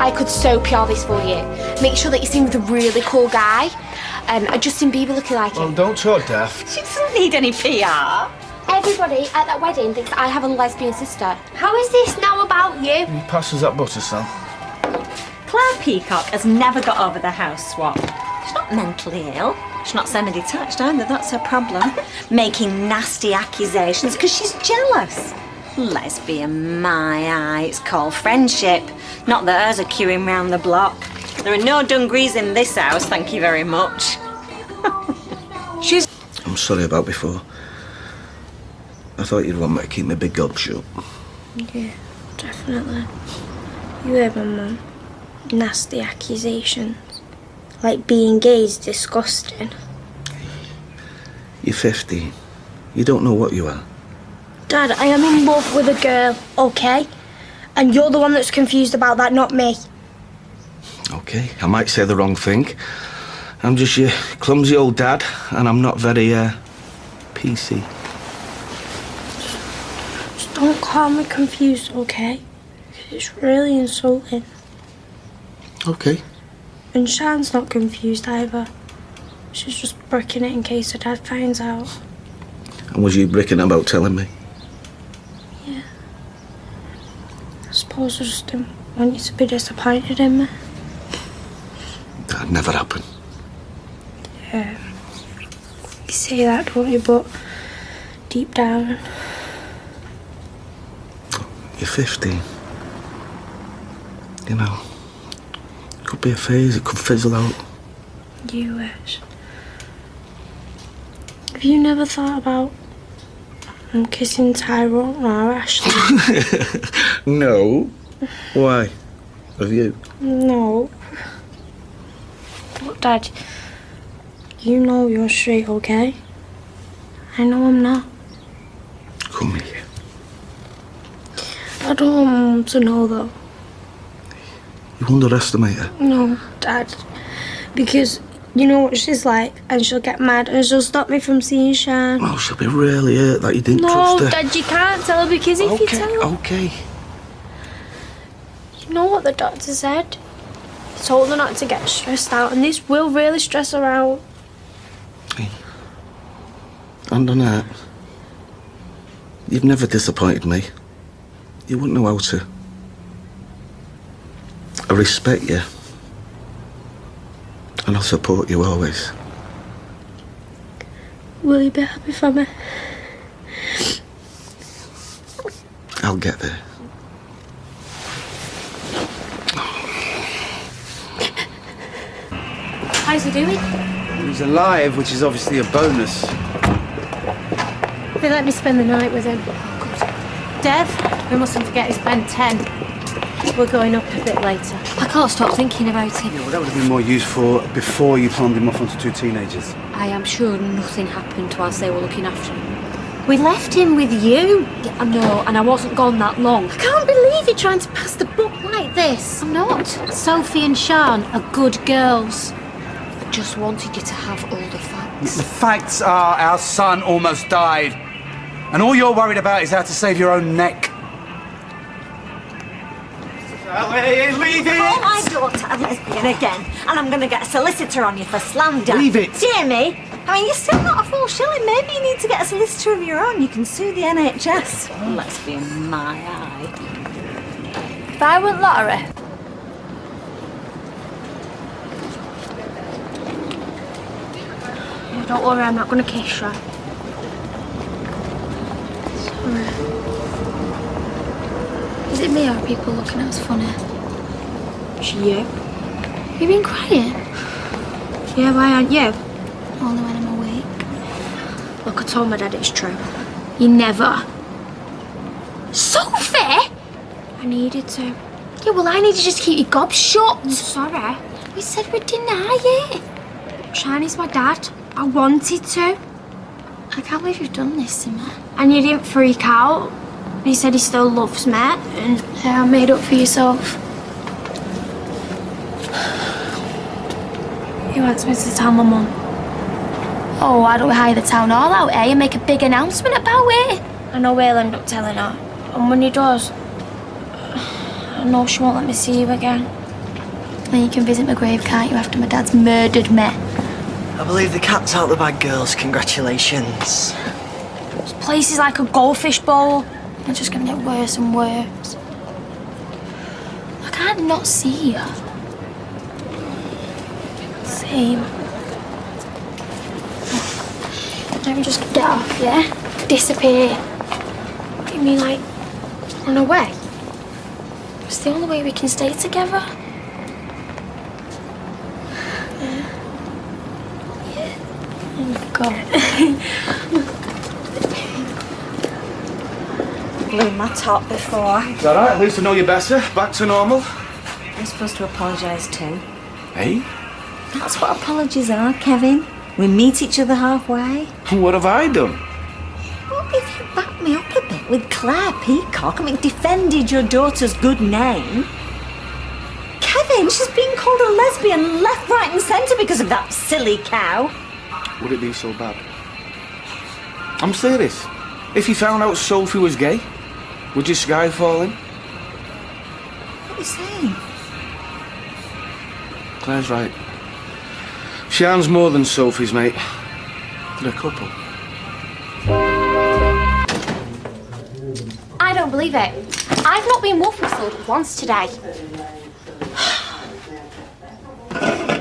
I could so PR this for you. Make sure that you sing with a really cool guy. Justin Bieber looking like Well, him. don't talk daft. She doesn't need any PR. Everybody at that wedding thinks I have a lesbian sister. How is this now about you? He passes that butter, son. Claire Peacock has never got over the house swap. She's not mentally ill. She's not semi-detached either, that's her problem. Making nasty accusations because she's jealous. Lesbian, my eye, it's called friendship. Not that hers are queuing round the block. There are no Dungrees in this house, thank you very much. I'm sorry about before. I thought you'd want me to keep my big gob shut. Yeah, definitely. You heard my mum. Nasty accusations. Like being gay is disgusting. You're 15. You don't know what you are. Dad, I am in love with a girl, okay? And you're the one that's confused about that, not me. Okay, I might say the wrong thing. I'm just your clumsy old dad, and I'm not very, PC. Just don't call me confused, okay? It's really insulting. Okay. And Shan's not confused either. She's just bricking it in case her dad finds out. And was you bricking about telling me? Yeah. I suppose I just didn't want you to be disappointed in me. That'd never happen. Yeah. You say that, don't you? But deep down... You're 15. You know, it could be a phase, it could fizzle out. You wish. Have you never thought about kissing Tyrone or Ashley? No. Why? Have you? No. But Dad, you know you're straight, okay? I know I'm not. Come here. I don't want Mum to know though. You underestimate her. No, Dad. Because you know what she's like, and she'll get mad and she'll stop me from seeing Shan. Oh, she'll be really hurt that you didn't trust her. No, Dad, you can't tell her because if you tell her... Okay. You know what the doctor said? He told her not to get stressed out, and this will really stress her out. Hey. And on that, you've never disappointed me. You wouldn't know how to. I respect you. And I'll support you always. Will you be happy for me? I'll get there. How's he doing? He's alive, which is obviously a bonus. They let me spend the night with him. Oh, good. Dev, we mustn't forget it's Ben 10. We're going up a bit later. I can't stop thinking about him. Yeah, well, that would have been more useful before you palmed him off onto two teenagers. I am sure nothing happened whilst they were looking after him. We left him with you. Yeah, I know, and I wasn't gone that long. I can't believe you're trying to pass the buck like this. I'm not. Sophie and Sian are good girls. I just wanted you to have all the facts. The facts are our son almost died. And all you're worried about is how to save your own neck. Leave it! Call my daughter a lesbian again, and I'm going to get a solicitor on you for slander. Leave it! Dear me, I mean, you're still not a full shilling. Maybe you need to get a solicitor of your own. You can sue the NHS. Lesbian, my eye. If I won lottery... Oh, don't worry, I'm not going to kiss you. Sorry. Is it me or are people looking at us funny? It's you. You've been crying? Yeah, why aren't you? Only when I'm awake. Look, I told my dad it's true. You never. Sophie! I needed to. Yeah, well, I need to just keep your gob shut. I'm sorry. We said we'd deny it. Shani's my dad. I wanted to. I can't believe you've done this to me. And you didn't freak out. He said he still loves me, and I made up for yourself. He wants me to tell my mum. Oh, why don't we hire the town hall out here and make a big announcement about it? I know we'll end up telling her. And when he does, I know she won't let me see you again. Then you can visit my grave, can't you, after my dad's murdered me? I believe the cat's out the bag, girls. Congratulations. This place is like a goldfish bowl. It's just gonna get worse and worse. I can't not see you. Same. Don't just get off, yeah? Disappear. You mean like run away? It's the only way we can stay together. Oh, God. Blew my top before. It's all right. At least I know you better. Back to normal. I'm supposed to apologise too. Hey? That's what apologies are, Kevin. We meet each other halfway. What have I done? Well, if you back me up a bit with Claire Peacock, defended your daughter's good name. Kevin, she's been called a lesbian left, right and centre because of that silly cow. Would it be so bad? I'm serious. If you found out Sophie was gay, would your sky fall in? What are you saying? Claire's right. Sian's more than Sophie's mate. They're a couple. I don't believe it. I've not been wolf whistled once today.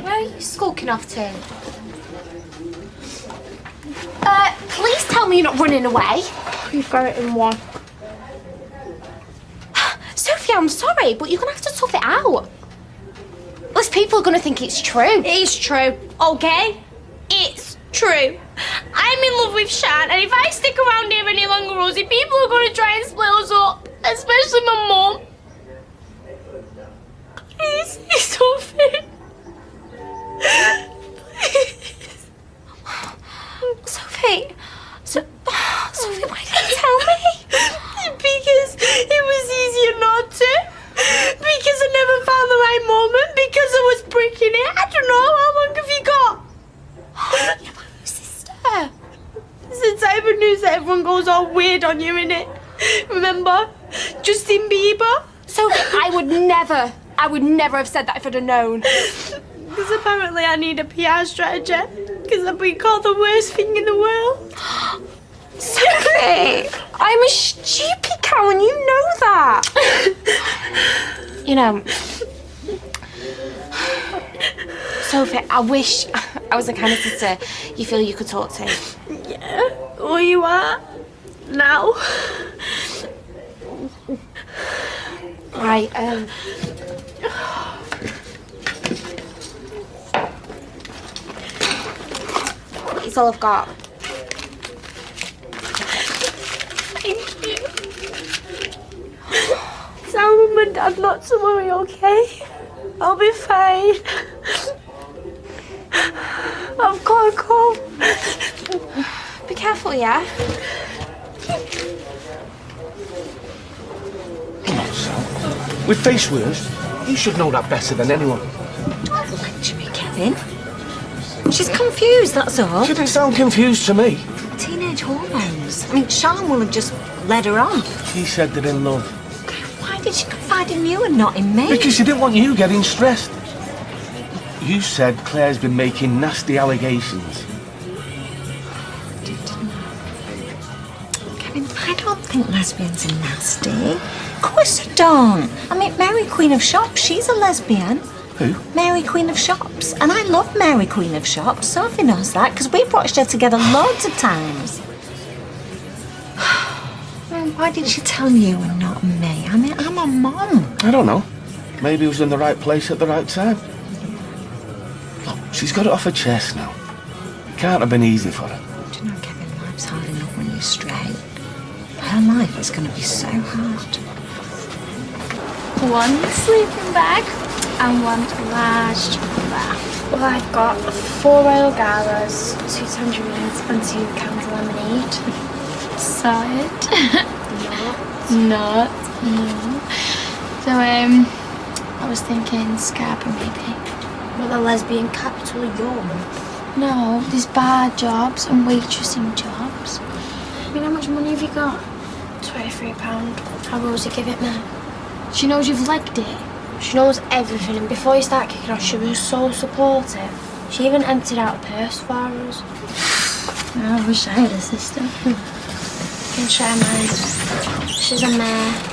Where are you skulking off to? Please tell me you're not running away. You've got it in one. Sophie, I'm sorry, but you're gonna have to tough it out. Unless people are gonna think it's true. It is true, okay? It's true. I'm in love with Shan, and if I stick around here any longer, Rosie, people are gonna try and split us up. Especially my mum. Please, Sophie. Please. Sophie. Sophie, why didn't you tell me? Because it was easier not to. Because I never found the right moment. Because I was breaking it. I don't know. How long have you got? You're my sister. It's the type of news that everyone goes all weird on you, innit? Remember? Justin Bieber? Sophie, I would never have said that if I'd have known. Because apparently I need a PR strategy. Because I've been called the worst thing in the world. Sophie! I'm a stupid cow and you know that. You know, Sophie, I wish I was the kind of sister you feel you could talk to. Yeah, well you are. Now. Right, it's all I've got. Thank you. Tell Mum and Dad not to worry, okay? I'll be fine. I've got to go. Be careful, yeah? Come on, Sal. We've faced worse. You should know that better than anyone. Don't lecture me, Kevin. She's confused, that's all. She didn't sound confused to me. Teenage hormones. Sean will have just led her on. He said they're in love. Why did she confide in you and not in me? Because she didn't want you getting stressed. You said Claire's been making nasty allegations. Kevin, I don't think lesbians are nasty. Of course I don't. Mary Queen of Shops, she's a lesbian. Who? Mary Queen of Shops. And I love Mary Queen of Shops. Sophie knows that because we've watched her together loads of times. Why did she tell you and not me? I'm a mum. I don't know. Maybe he was in the right place at the right time. Look, she's got it off her chest now. It can't have been easy for her. Do you know, Kevin, life's hard enough when you're straight. Her life is going to be so hard. One sleeping bag and one large bath. Well, I've got 4 royal galas, 2 tangerines and 2 cans of lemonade. Sorted. Not. No. So, I was thinking Scarborough maybe. Well, the lesbian capital of Europe. No, there's bar jobs and waitressing jobs. I mean, how much money have you got? £23. How Rosie give it me? She knows you've legged it. She knows everything, and before you start kicking off, she was so supportive. She even emptied out a purse for us. I wish I had a sister. You can share mine. She's a mare.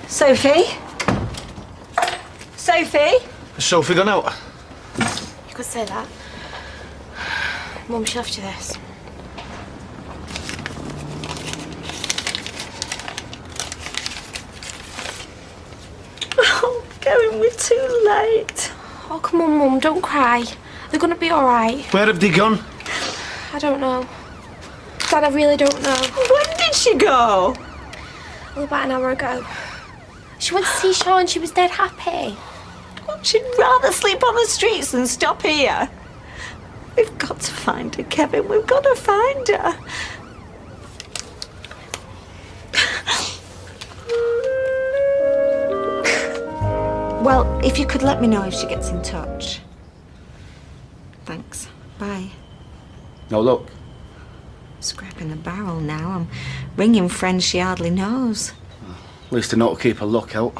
Sophie? Sophie? Has Sophie gone out? You could say that. Mum, she left you this. Oh, Kevin, we're too late. Oh, come on, Mum, don't cry. They're gonna be all right. Where have they gone? I don't know. Dad, I really don't know. When did she go? Well, about an hour ago. She went to see Sean. She was dead happy. She'd rather sleep on the streets than stop here. We've got to find her, Kevin. We've got to find her. Well, if you could let me know if she gets in touch. Thanks. Bye. No, look. Scrapping a barrel now. I'm ringing friends she hardly knows. At least I know to keep a lookout.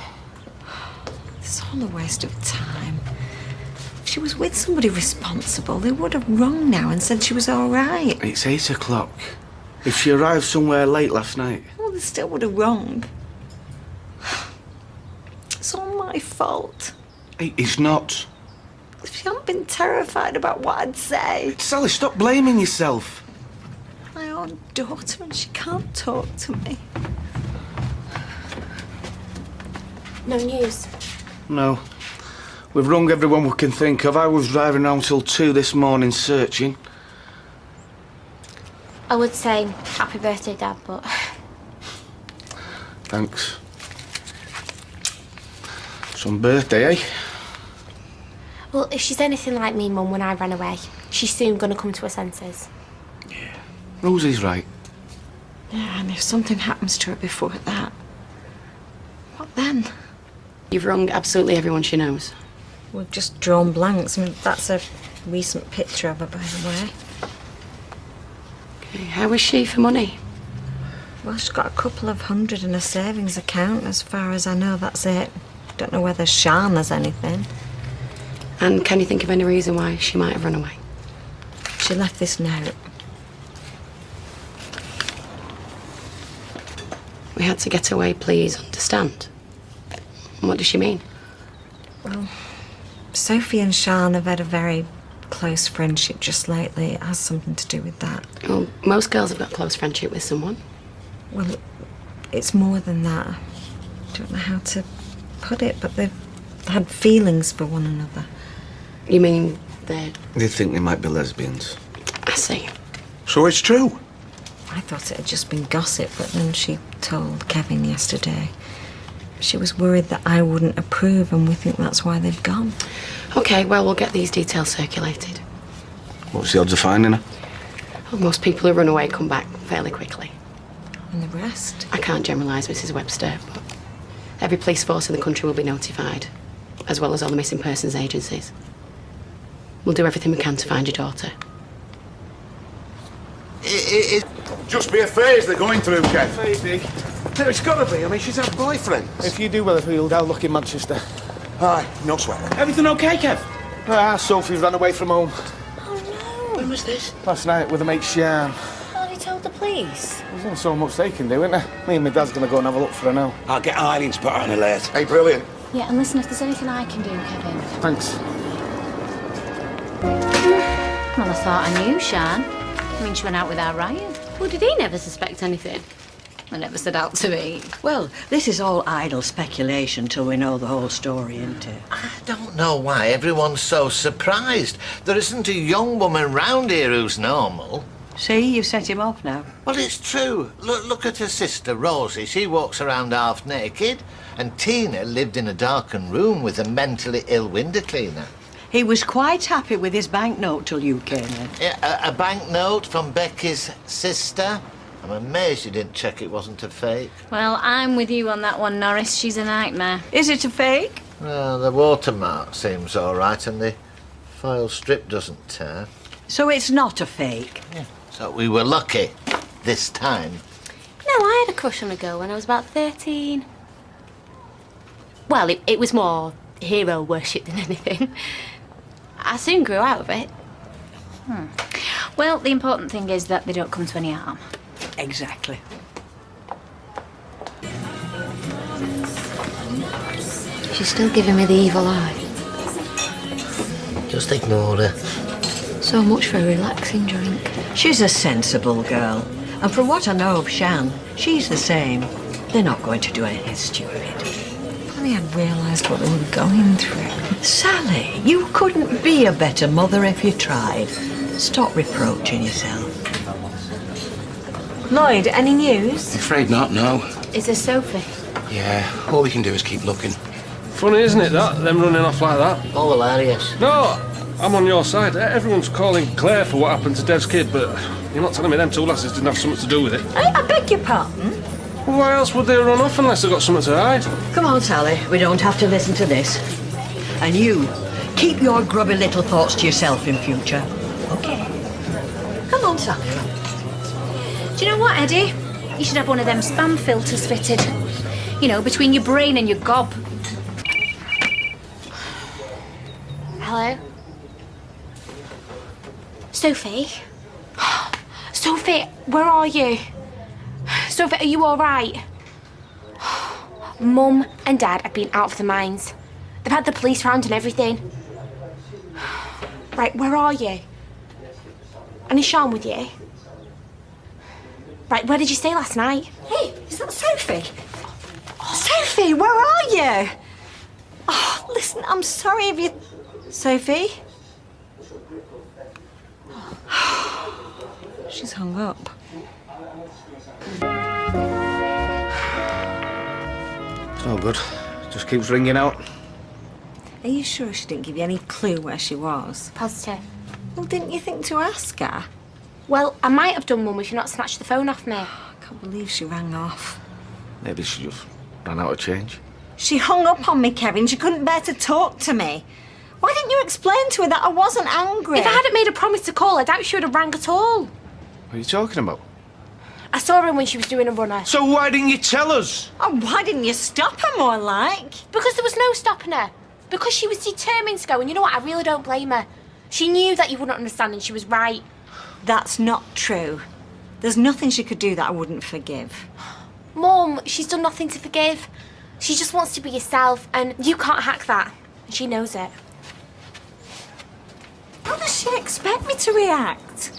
It's all a waste of time. If she was with somebody responsible, they would have rung now and said she was all right. It's 8 o'clock. If she arrived somewhere late last night. Well, they still would have rung. It's all my fault. Hey, it's not. If she hadn't been terrified about what I'd say. Sally, stop blaming yourself. My own daughter, and she can't talk to me. No news. No. We've rung everyone we can think of. I was driving around till 2 this morning searching. I would say happy birthday, Dad, but Thanks. Some birthday, eh? well, if she's anything like me, Mum, when I ran away, she's soon gonna come to her senses. Rosie's right. Yeah, and if something happens to her before that, what then? You've wronged absolutely everyone she knows. We've just drawn blanks. I mean, that's a recent picture of her, by the way. Okay, how is she for money? Well, she's got a couple of hundred in her savings account. As far as I know, that's it. Don't know whether Sean has anything. And can you think of any reason why she might have run away? She left this note. We had to get away, please understand. And what does she mean? Well, Sophie and Sean have had a very close friendship just lately. It has something to do with that. Well, most girls have got close friendship with someone. Well, it's more than that. I don't know how to put it, but they've had feelings for one another. You mean they're... They think they might be lesbians. I see. So it's true. I thought it had just been gossip, but then she told Kevin yesterday. She was worried that I wouldn't approve, and we think that's why they've gone. Okay, well, we'll get these details circulated. What's the odds of finding her? Well, most people who run away come back fairly quickly. And the rest? I can't generalise, Mrs. Webster, but every police force in the country will be notified, as well as all the missing persons agencies. We'll do everything we can to find your daughter. It just be a phase they're going through, Kev. Maybe. No, it's got to be. I mean, she's had boyfriends. If you do Weatherfield, I'll look in Manchester. Aye, no sweat. Everything okay, Kev? Sophie ran away from home. Oh, no. When was this? Last night with her mate Sian. Have you told the police? There's not so much they can do, isn't there? Me and my dad's going to go and have a look for her now. I'll get Eileen to put her on alert. Hey, brilliant. Yeah, and listen, if there's anything I can do, Kevin. Thanks. Well, I thought I knew Shan. I mean, she went out with our Ryan. Well, did he never suspect anything? I never set out to eat. Well, this is all idle speculation till we know the whole story, isn't it? I don't know why everyone's so surprised. There isn't a young woman round here who's normal. See, you've set him off now. Well, it's true. Look at her sister, Rosie. She walks around half naked. And Tina lived in a darkened room with a mentally ill window cleaner. He was quite happy with his banknote till you came in. Yeah, a banknote from Becky's sister. I'm amazed you didn't check it wasn't a fake. Well, I'm with you on that one, Norris. She's a nightmare. Is it a fake? Well, the watermark seems all right and the foil strip doesn't tear. So it's not a fake? Yeah, So we were lucky this time. No, I had a crush on a girl when I was about 13. Well, it was more hero worship than anything. I soon grew out of it. Well, the important thing is that they don't come to any harm. Exactly. She's still giving me the evil eye. Just ignore her. So much for a relaxing drink. She's a sensible girl. And from what I know of Shan, she's the same. They're not going to do anything stupid. If only I'd realised what they were going through. Sally, you couldn't be a better mother if you tried. Stop reproaching yourself. Lloyd, any news? Afraid not, no. Is there Sophie? Yeah, all we can do is keep looking. Funny, isn't it, that? Them running off like that. All hilarious. No, I'm on your side. Everyone's calling Claire for what happened to Dev's kid, but you're not telling me them two lasses didn't have something to do with it. I beg your pardon? Well, why else would they run off unless they got something to hide? Come on, Sally, we don't have to listen to this. And you, keep your grubby little thoughts to yourself in future. Okay? Come on, Sally. Do you know what, Eddie? You should have one of them spam filters fitted. You know, between your brain and your gob. Hello? Sophie? Sophie, where are you? Sophie, are you all right? Mum and Dad have been out of their minds. They've had the police round and everything. Right, where are you? And is Sean with you? Right, where did you stay last night? Hey, is that Sophie? Sophie, where are you? Oh, listen, I'm sorry if you... Sophie? She's hung up. It's no good. Just keeps ringing out. Are you sure she didn't give you any clue where she was? Positive. Well, didn't you think to ask her? Well, I might have done, Mum, if you not snatched the phone off me. I can't believe she rang off. Maybe she just ran out of change. She hung up on me, Kevin. She couldn't bear to talk to me. Why didn't you explain to her that I wasn't angry? If I hadn't made a promise to call, I doubt she would have rang at all. What are you talking about? I saw her when she was doing a runner. So why didn't you tell us? Oh, why didn't you stop her more like? Because there was no stopping her. Because she was determined to go, and you know what? I really don't blame her. She knew that you wouldn't understand, and she was right. That's not true. There's nothing she could do that I wouldn't forgive. Mum, she's done nothing to forgive. She just wants to be herself, and you can't hack that. And she knows it. How does she expect me to react?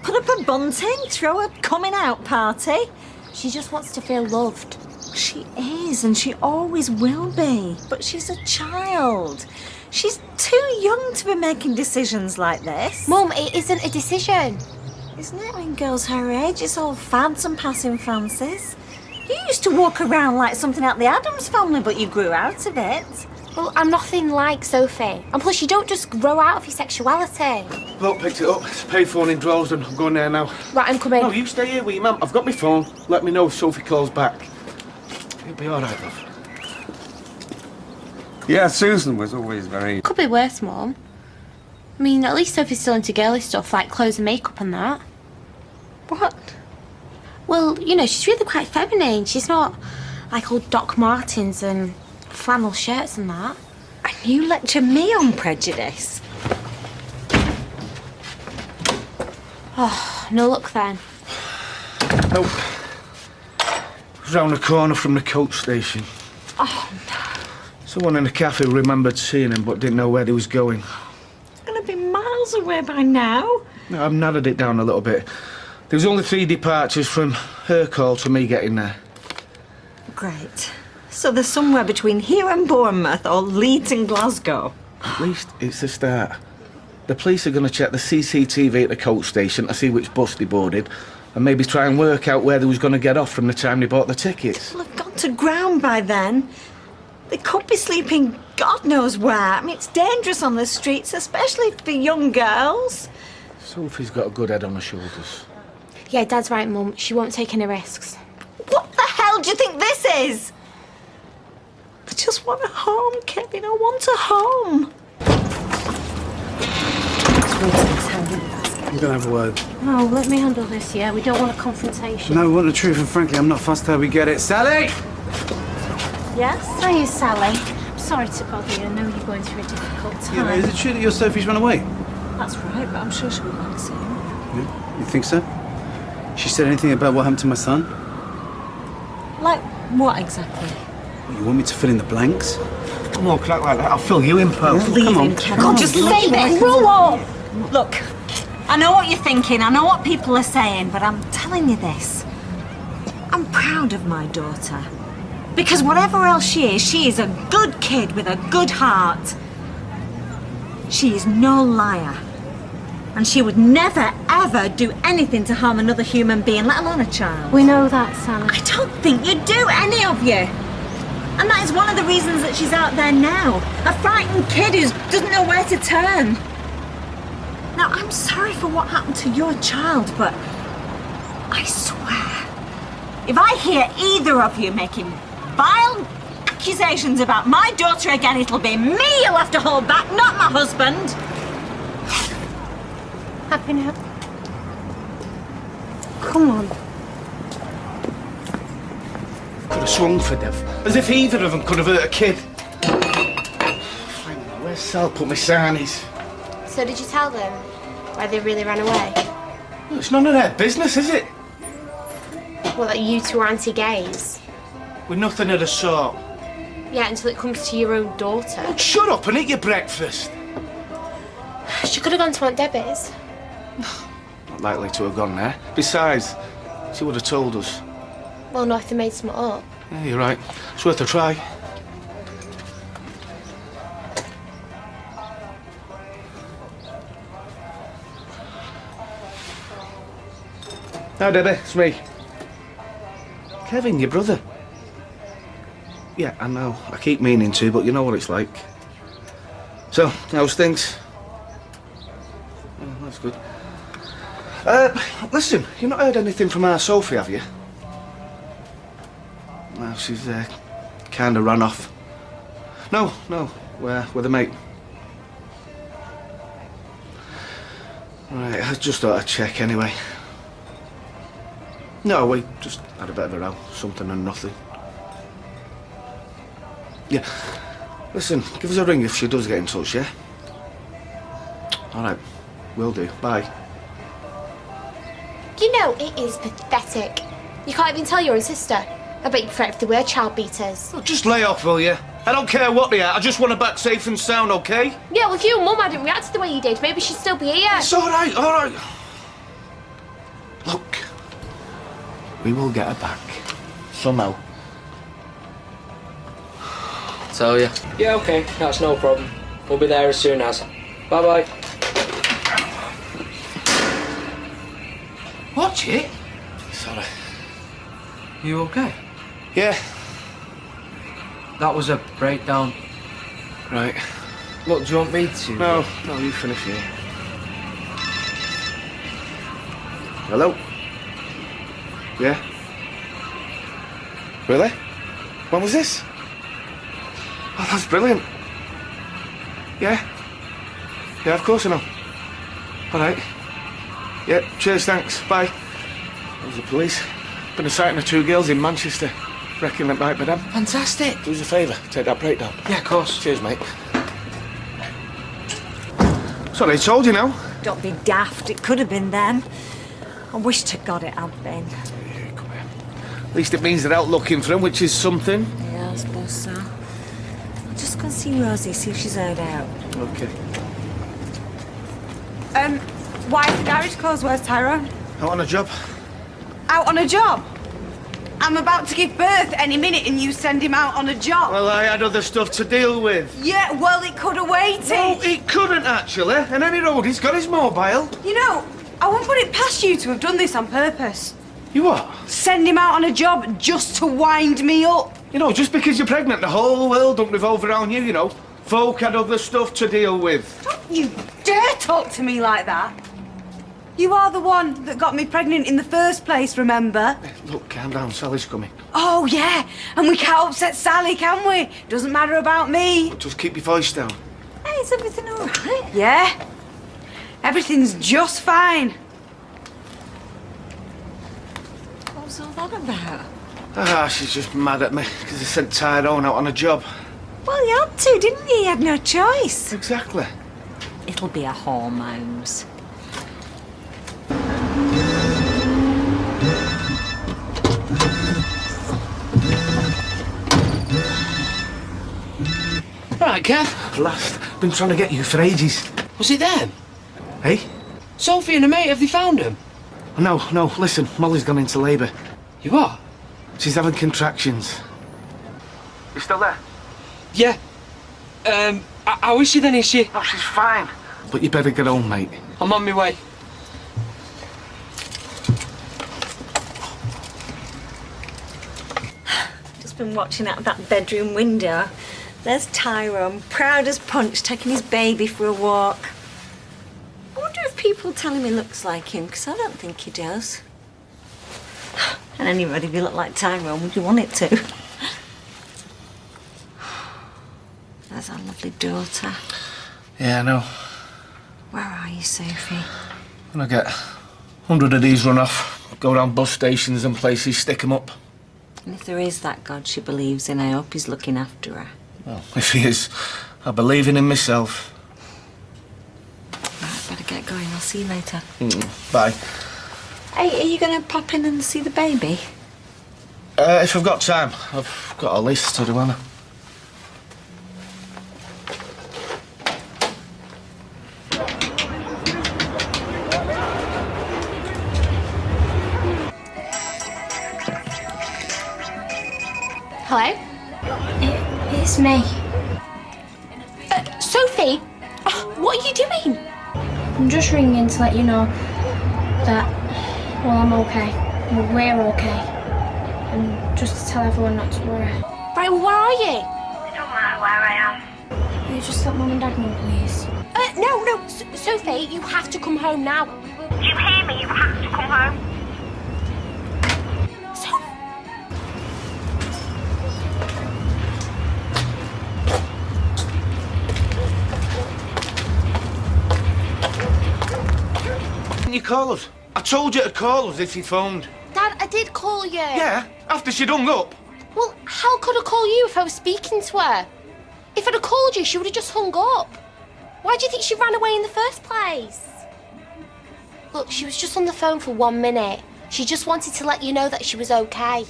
Put up a bunting? Throw a coming out party? She just wants to feel loved. She is, and she always will be. But she's a child. She's too young to be making decisions like this. Mum, it isn't a decision. Isn't it? When girls her age, it's all fads and passing fancies. You used to walk around like something out the Addams family, but you grew out of it. Well, I'm nothing like Sophie. And plus, you don't just grow out of your sexuality. Bloke picked it up. It's a payphone in Droylsden. I'm going there now. Right, I'm coming. No, you stay here with your mum. I've got my phone. Let me know if Sophie calls back. You'll be all right, love. Yeah, Susan was always very... Could be worse, Mum. I mean, at least Sophie's still into girly stuff, like clothes and makeup and that. What? Well, you know, she's really quite feminine. She's not like old Doc Martens and flannel shirts and that. And you lecture me on prejudice? Oh, no luck then. Nope. Round the corner from the coach station. Oh, no. Someone in the cafe remembered seeing him but didn't know where he was going. It's going to be miles away by now. No, I've narrowed it down a little bit. There was only 3 departures from her call to me getting there. Great. So they're somewhere between here and Bournemouth or Leeds and Glasgow. At least it's a start. The police are going to check the CCTV at the coach station to see which bus they boarded and maybe try and work out where they was going to get off from the time they bought the tickets. Well, they've got to ground by then. They could be sleeping God knows where. I mean, it's dangerous on the streets, especially for young girls. Sophie's got a good head on her shoulders. Yeah, Dad's right, Mum. She won't take any risks. What the hell do you think this is? I just want a home, Kevin. I want a home. I'm gonna have a word. Oh, let me handle this, yeah? We don't want a confrontation. No, we want the truth, and frankly, I'm not fussed how we get it. Sally! Yes? Hiya, Sally. I'm sorry to bother you. I know you're going through a difficult time. Yeah, is it true that your Sophie's run away? That's right, but I'm sure she'll be back soon. Yeah, you think so? She said anything about what happened to my son? Like what exactly? Well, you want me to fill in the blanks? Come on, crack like that. I'll fill you in, pal. Leave Come on. him, Kevin. God, just say it. Grow up. Look, I know what you're thinking, I know what people are saying, but I'm telling you this. I'm proud of my daughter. Because whatever else she is a good kid with a good heart. She is no liar. And she would never, ever do anything to harm another human being, let alone a child. We know that, Sally. I don't think you do, any of you. And that is one of the reasons that she's out there now. A frightened kid who doesn't know where to turn. Now, I'm sorry for what happened to your child, but I swear, if I hear either of you making vile accusations about my daughter again, it'll be me you'll have to hold back, not my husband. Happy now? Come on. Could have swung for Dev. As if either of them could have hurt a kid. Where's Sal put my sarnies? So did you tell them why they really ran away? Well, it's none of their business, is it? Well, that you two are anti-gays? We're nothing of the sort. Yeah, until it comes to your own daughter. Well, shut up and eat your breakfast. She could have gone to Aunt Debbie's. Not likely to have gone there. Besides, she would have told us. Well, no, if they made something up. Yeah, you're right. It's worth a try. Now, Debbie, it's me. Kevin, your brother. Yeah, I know. I keep meaning to, but you know what it's like. So, how's things? Oh, that's good. Listen, you've not heard anything from our Sophie, have you? No, she's kind of run off. No, with a mate. Right, I just thought I'd check anyway. No, we just had a bit of a row. Something and nothing. Yeah. Listen, give us a ring if she does get in touch, yeah? All right, will do. Bye. You know, it is pathetic. You can't even tell your own sister. I bet you prefer if they were child beaters. Oh, just lay off, will you? I don't care what they are. I just want her back safe and sound, okay? Yeah, well, if you and Mum hadn't reacted the way you did, maybe she'd still be here. It's all right, all right. Look, we will get her back. Somehow. So, yeah. Yeah, okay, that's no problem. We'll be there as soon as. Bye-bye. Watch it. Sorry. You okay? Yeah. That was a breakdown. Right. Look, do you want me to? No, you finish here. Hello? Yeah? Really? When was this? Oh, that's brilliant. Yeah? Yeah, of course I know. All right. Yeah, cheers, thanks. Bye. That was the police. Been a sighting of 2 girls in Manchester. Reckon that might be them. Fantastic. Do us a favour, take that breakdown. Yeah, of course. Cheers, mate. Sorry, I told you now. Don't be daft, it could have been them. I wish to God it had been. Yeah, come here. At least it means they're out looking for him, which is something. Yeah, I suppose so. I'll just go and see Rosie, see if she's heard out. Okay. Why is the garage closed? Where's Tyrone? Out on a job. Out on a job? I'm about to give birth any minute and you send him out on a job. Well, I had other stuff to deal with. Yeah, well, it could have waited. No, it couldn't, actually. And any road, he's got his mobile. You know, I won't put it past you to have done this on purpose. You what? Send him out on a job just to wind me up. You know, just because you're pregnant, the whole world don't revolve around you, you know. Folk had other stuff to deal with. Don't you dare talk to me like that. You are the one that got me pregnant in the first place, remember? Look, calm down, Sally's coming. Oh, yeah, and we can't upset Sally, can we? Doesn't matter about me. Just keep your voice down. Hey, is everything all right? Yeah. Everything's just fine. What was all that about? Ah, she's just mad at me because I sent Tyrone out on a job. Well, you had to, didn't you? You had no choice. Exactly. It'll be a hormones. Right, Kev. At last. Been trying to get you for ages. Was it them? Hey? Sophie and her mate, have they found him? No, listen. Molly's gone into labour. You what? She's having contractions. You still there? Yeah. How is she then, is she? No, she's fine. But you better get home, mate. I'm on my way. Just been watching out that bedroom window. There's Tyrone, proud as punch, taking his baby for a walk. I wonder if people tell him he looks like him, because I don't think he does. And anybody, if you look like Tyrone, would you want it to? There's our lovely daughter. Yeah, I know. Where are you, Sophie? When I get 100 of these run off, go around bus stations and places, stick 'em up. And if there is that God she believes in, I hope he's looking after her. Well, if he is, I believe in him myself. Right, better get going. I'll see you later. Bye. Hey, are you going to pop in and see the baby? If I've got time. I've got a list to do, Anna. Hello? It's me. Sophie! What are you doing? I'm just ringing to let you know that, well, I'm okay. Well, we're okay. And just to tell everyone not to worry. Right, well, where are you? I don't know where I am. Will you just let Mum and Dad know, please? No, Sophie, you have to come home now. Do you hear me? You have to come home. You call us. I told you to call us if you phoned. Dad, I did call you. Yeah, after she'd hung up. Well, how could I call you if I was speaking to her? If I'd have called you, she would have just hung up. Why do you think she ran away in the first place? Look, she was just on the phone for 1 minute. She just wanted to let you know that she was okay.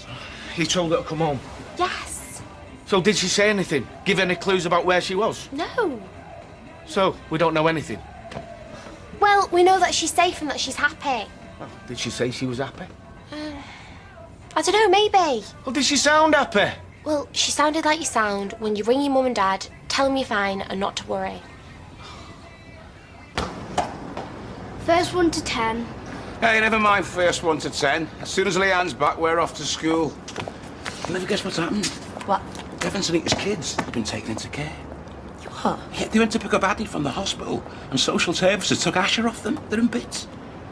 You told her to come home. Yes. So did she say anything? Give any clues about where she was? No. So, we don't know anything? Well, we know that she's safe and that she's happy. Well, did she say she was happy? I don't know, maybe. Well, did she sound happy? Well, she sounded like you sound when you ring your mum and dad, tell them you're fine and not to worry. First 1 to 10. Hey, never mind first 1 to 10. As soon as Leanne's back, we're off to school. You'll never guess what's happened. What? Devon Sanita's kids have been taken into care. What? Yeah, they went to pick up Addie from the hospital, and social services took Asher off them. They're in bits.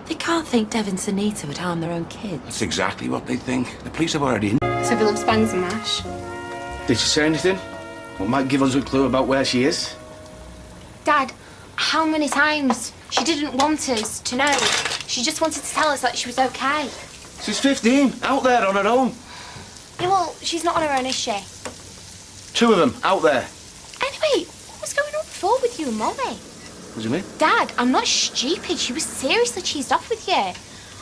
They can't think Devon Sanita would harm their own kids. That's exactly what they think. The police have already in. Sophie loves bangs and mash. Did she say anything? What might give us a clue about where she is? Dad, how many times? She didn't want us to know. She just wanted to tell us that she was okay. She's 15, out there on her own. Yeah, well, she's not on her own, is she? 2 of them, out there. Anyway, what was going on before with you and Molly? What do you mean? Dad, I'm not stupid. She was seriously cheesed off with you.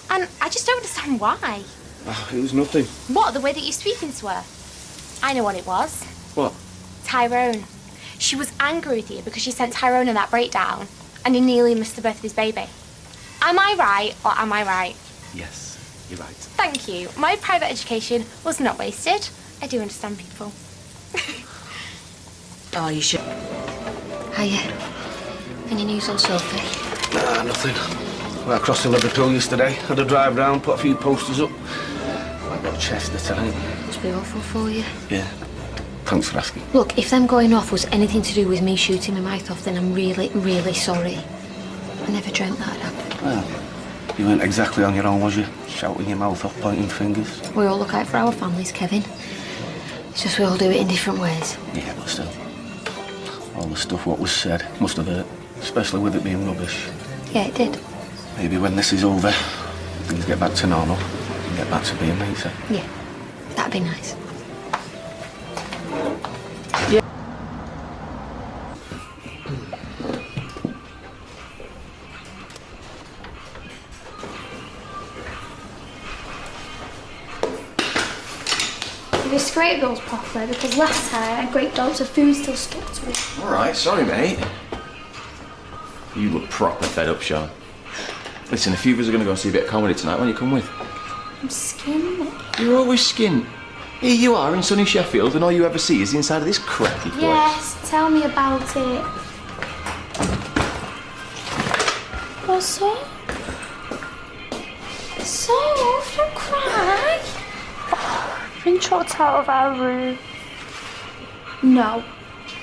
And I just don't understand why. Oh, it was nothing. What, the way that you're speaking to her? I know what it was. What? Tyrone. She was angry with you because you sent Tyrone in that breakdown and he nearly missed the birth of his baby. Am I right or am I right? Yes, you're right. Thank you. My private education was not wasted. I do understand people. Oh, you should. Hiya. Any news on Sophie? Nah, nothing. Went across to Liverpool yesterday. Had a drive round, put a few posters up. Might go to Chester tonight. Must be awful for you. Yeah. Thanks for asking. Look, if them going off was anything to do with me shooting my mouth off, then I'm really, really sorry. I never dreamt that'd happen. Well, you weren't exactly on your own, was you? Shouting your mouth off, pointing fingers. We all look out for our families, Kevin. It's just we all do it in different ways. Yeah, but still. All the stuff what was said must have hurt. Especially with it being rubbish. Yeah, it did. Maybe when this is over, things get back to normal. We can get back to being mates. Yeah, that'd be nice. We scrape those properly because last time I had great dollops of food still stuck to it. All right, sorry, mate. You look proper fed up, Sean. Listen, a few of us are going to go see a bit of comedy tonight. When you come with? I'm skinned. You're always skint. Here you are in sunny Sheffield, and all you ever see is the inside of this crappy place. Yes, tell me about it. What's up? So, don't cry. Been chucked out of our room. No.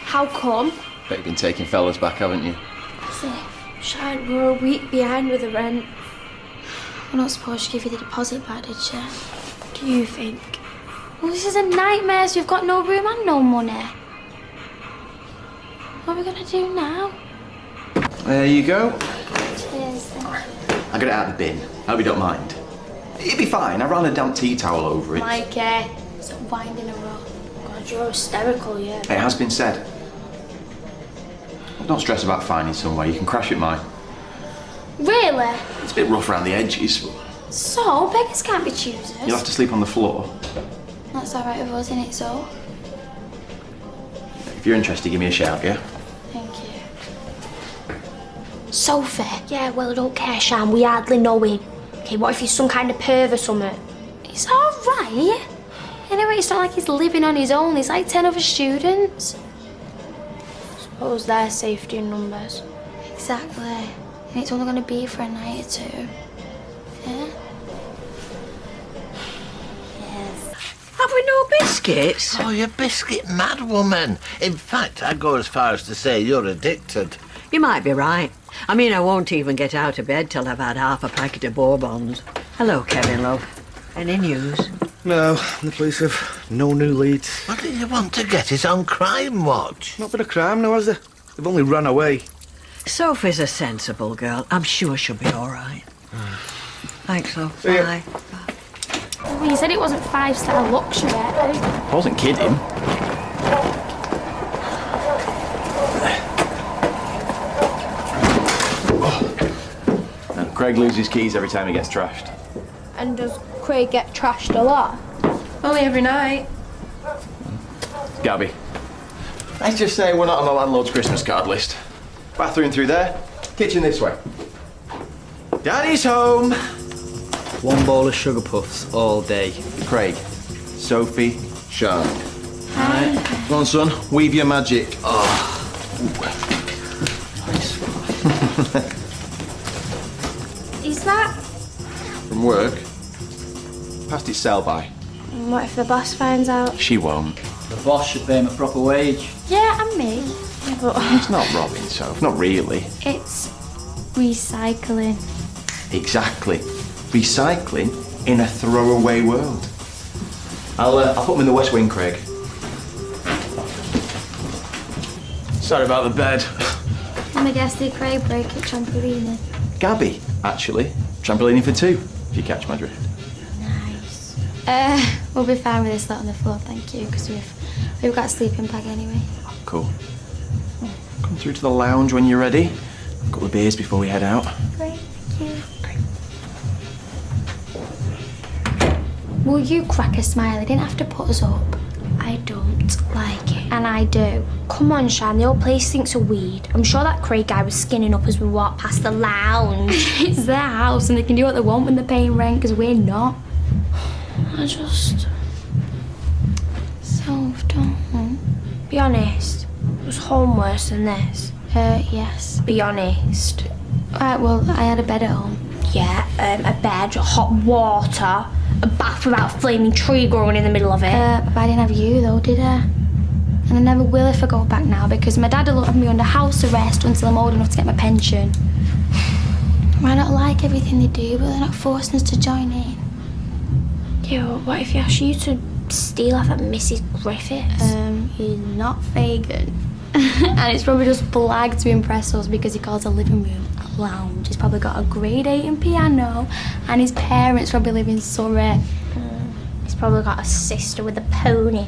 How come? Bet you've been taking fellas back, haven't you? Shine, we're a week behind with the rent. We're not supposed to give you the deposit back, did she? Do you think? Well, this is a nightmare, so we've got no room and no money. What are we gonna do now? There you go. Cheers, then. I got it out of the bin. I hope you don't mind. It'll be fine. I ran a damp tea towel over it. Mikey, stop winding her up. God, you're hysterical, yeah. It has been said. Don't stress about finding somewhere. You can crash at mine. Really? It's a bit rough around the edges, but So, beggars can't be choosers. you'll have to sleep on the floor. That's alright with us, innit, so? If you're interested, give me a shout, yeah? Thank you. Sophie? Yeah, well, I don't care, Shan. We hardly know him. Okay, what if he's some kind of perv or something? It's alright. Anyway, it's not like he's living on his own. There's like 10 other students. Suppose they're safety in numbers. Exactly. And it's only going to be for a night or two. Yeah? Yes. Have we no biscuits? Oh, you're biscuit mad, woman. In fact, I'd go as far as to say you're addicted. You might be right. I mean, I won't even get out of bed till I've had half a packet of Bourbons. Hello, Kevin, love. Any news? No, the police have no new leads. What do you want to get it on Crime Watch? Not been a crime, no, has there? They've only run away. Sophie's a sensible girl. I'm sure she'll be all right. Thanks, love. See ya. Bye. Well, you said it wasn't 5-star luxury. I wasn't kidding. Craig loses keys every time he gets trashed. And does Craig get trashed a lot? Only every night. Gabby. Let's just say we're not on the landlord's Christmas card list. Bathroom through there, kitchen this way. Daddy's home! One bowl of sugar puffs all day. Craig, Sophie, Sean. Hi. Come on, son, weave your magic. Oh. Is that? From work. Passed its sell-by. What if the boss finds out? She won't. The boss should pay him a proper wage. Yeah, and me. Yeah, but It's not robbing, Soph, not really. it's recycling. Exactly. Recycling in a throwaway world. I'll put them in the West Wing, Craig. Sorry about the bed. Let me guess, did Craig break it trampolining? Gabby, actually. Trampolining for two, if you catch my drift. Nice. We'll be fine with this lot on the floor, thank you, because we've got a sleeping bag anyway. Cool. Come through to the lounge when you're ready. I've got the beers before we head out. Great, thank you. Will you crack a smile? They didn't have to put us up. I don't like it. And I do. Come on, Shan, the old place thinks of weed. I'm sure that Craig guy was skinning up as we walked past the lounge. It's their house and they can do what they want when they're paying rent, because we're not. I just... don't. Be honest. Was home worse than this? Yes. Be honest. Alright, well, I had a bed at home. Yeah, a bed, hot water, a bath without a flaming tree growing in the middle of it. But I didn't have you, though, did I? And I never will if I go back now, because my dad will have me under house arrest until I'm old enough to get my pension. I not like everything they do, but they're not forcing us to join in. Yo, what if he asked you to steal off at Mrs. Griffiths? He's not vegan. And it's probably just blagged to impress us because he calls the living room a lounge. He's probably got a grade 8 in piano, and his parents probably live in Surrey. He's probably got a sister with a pony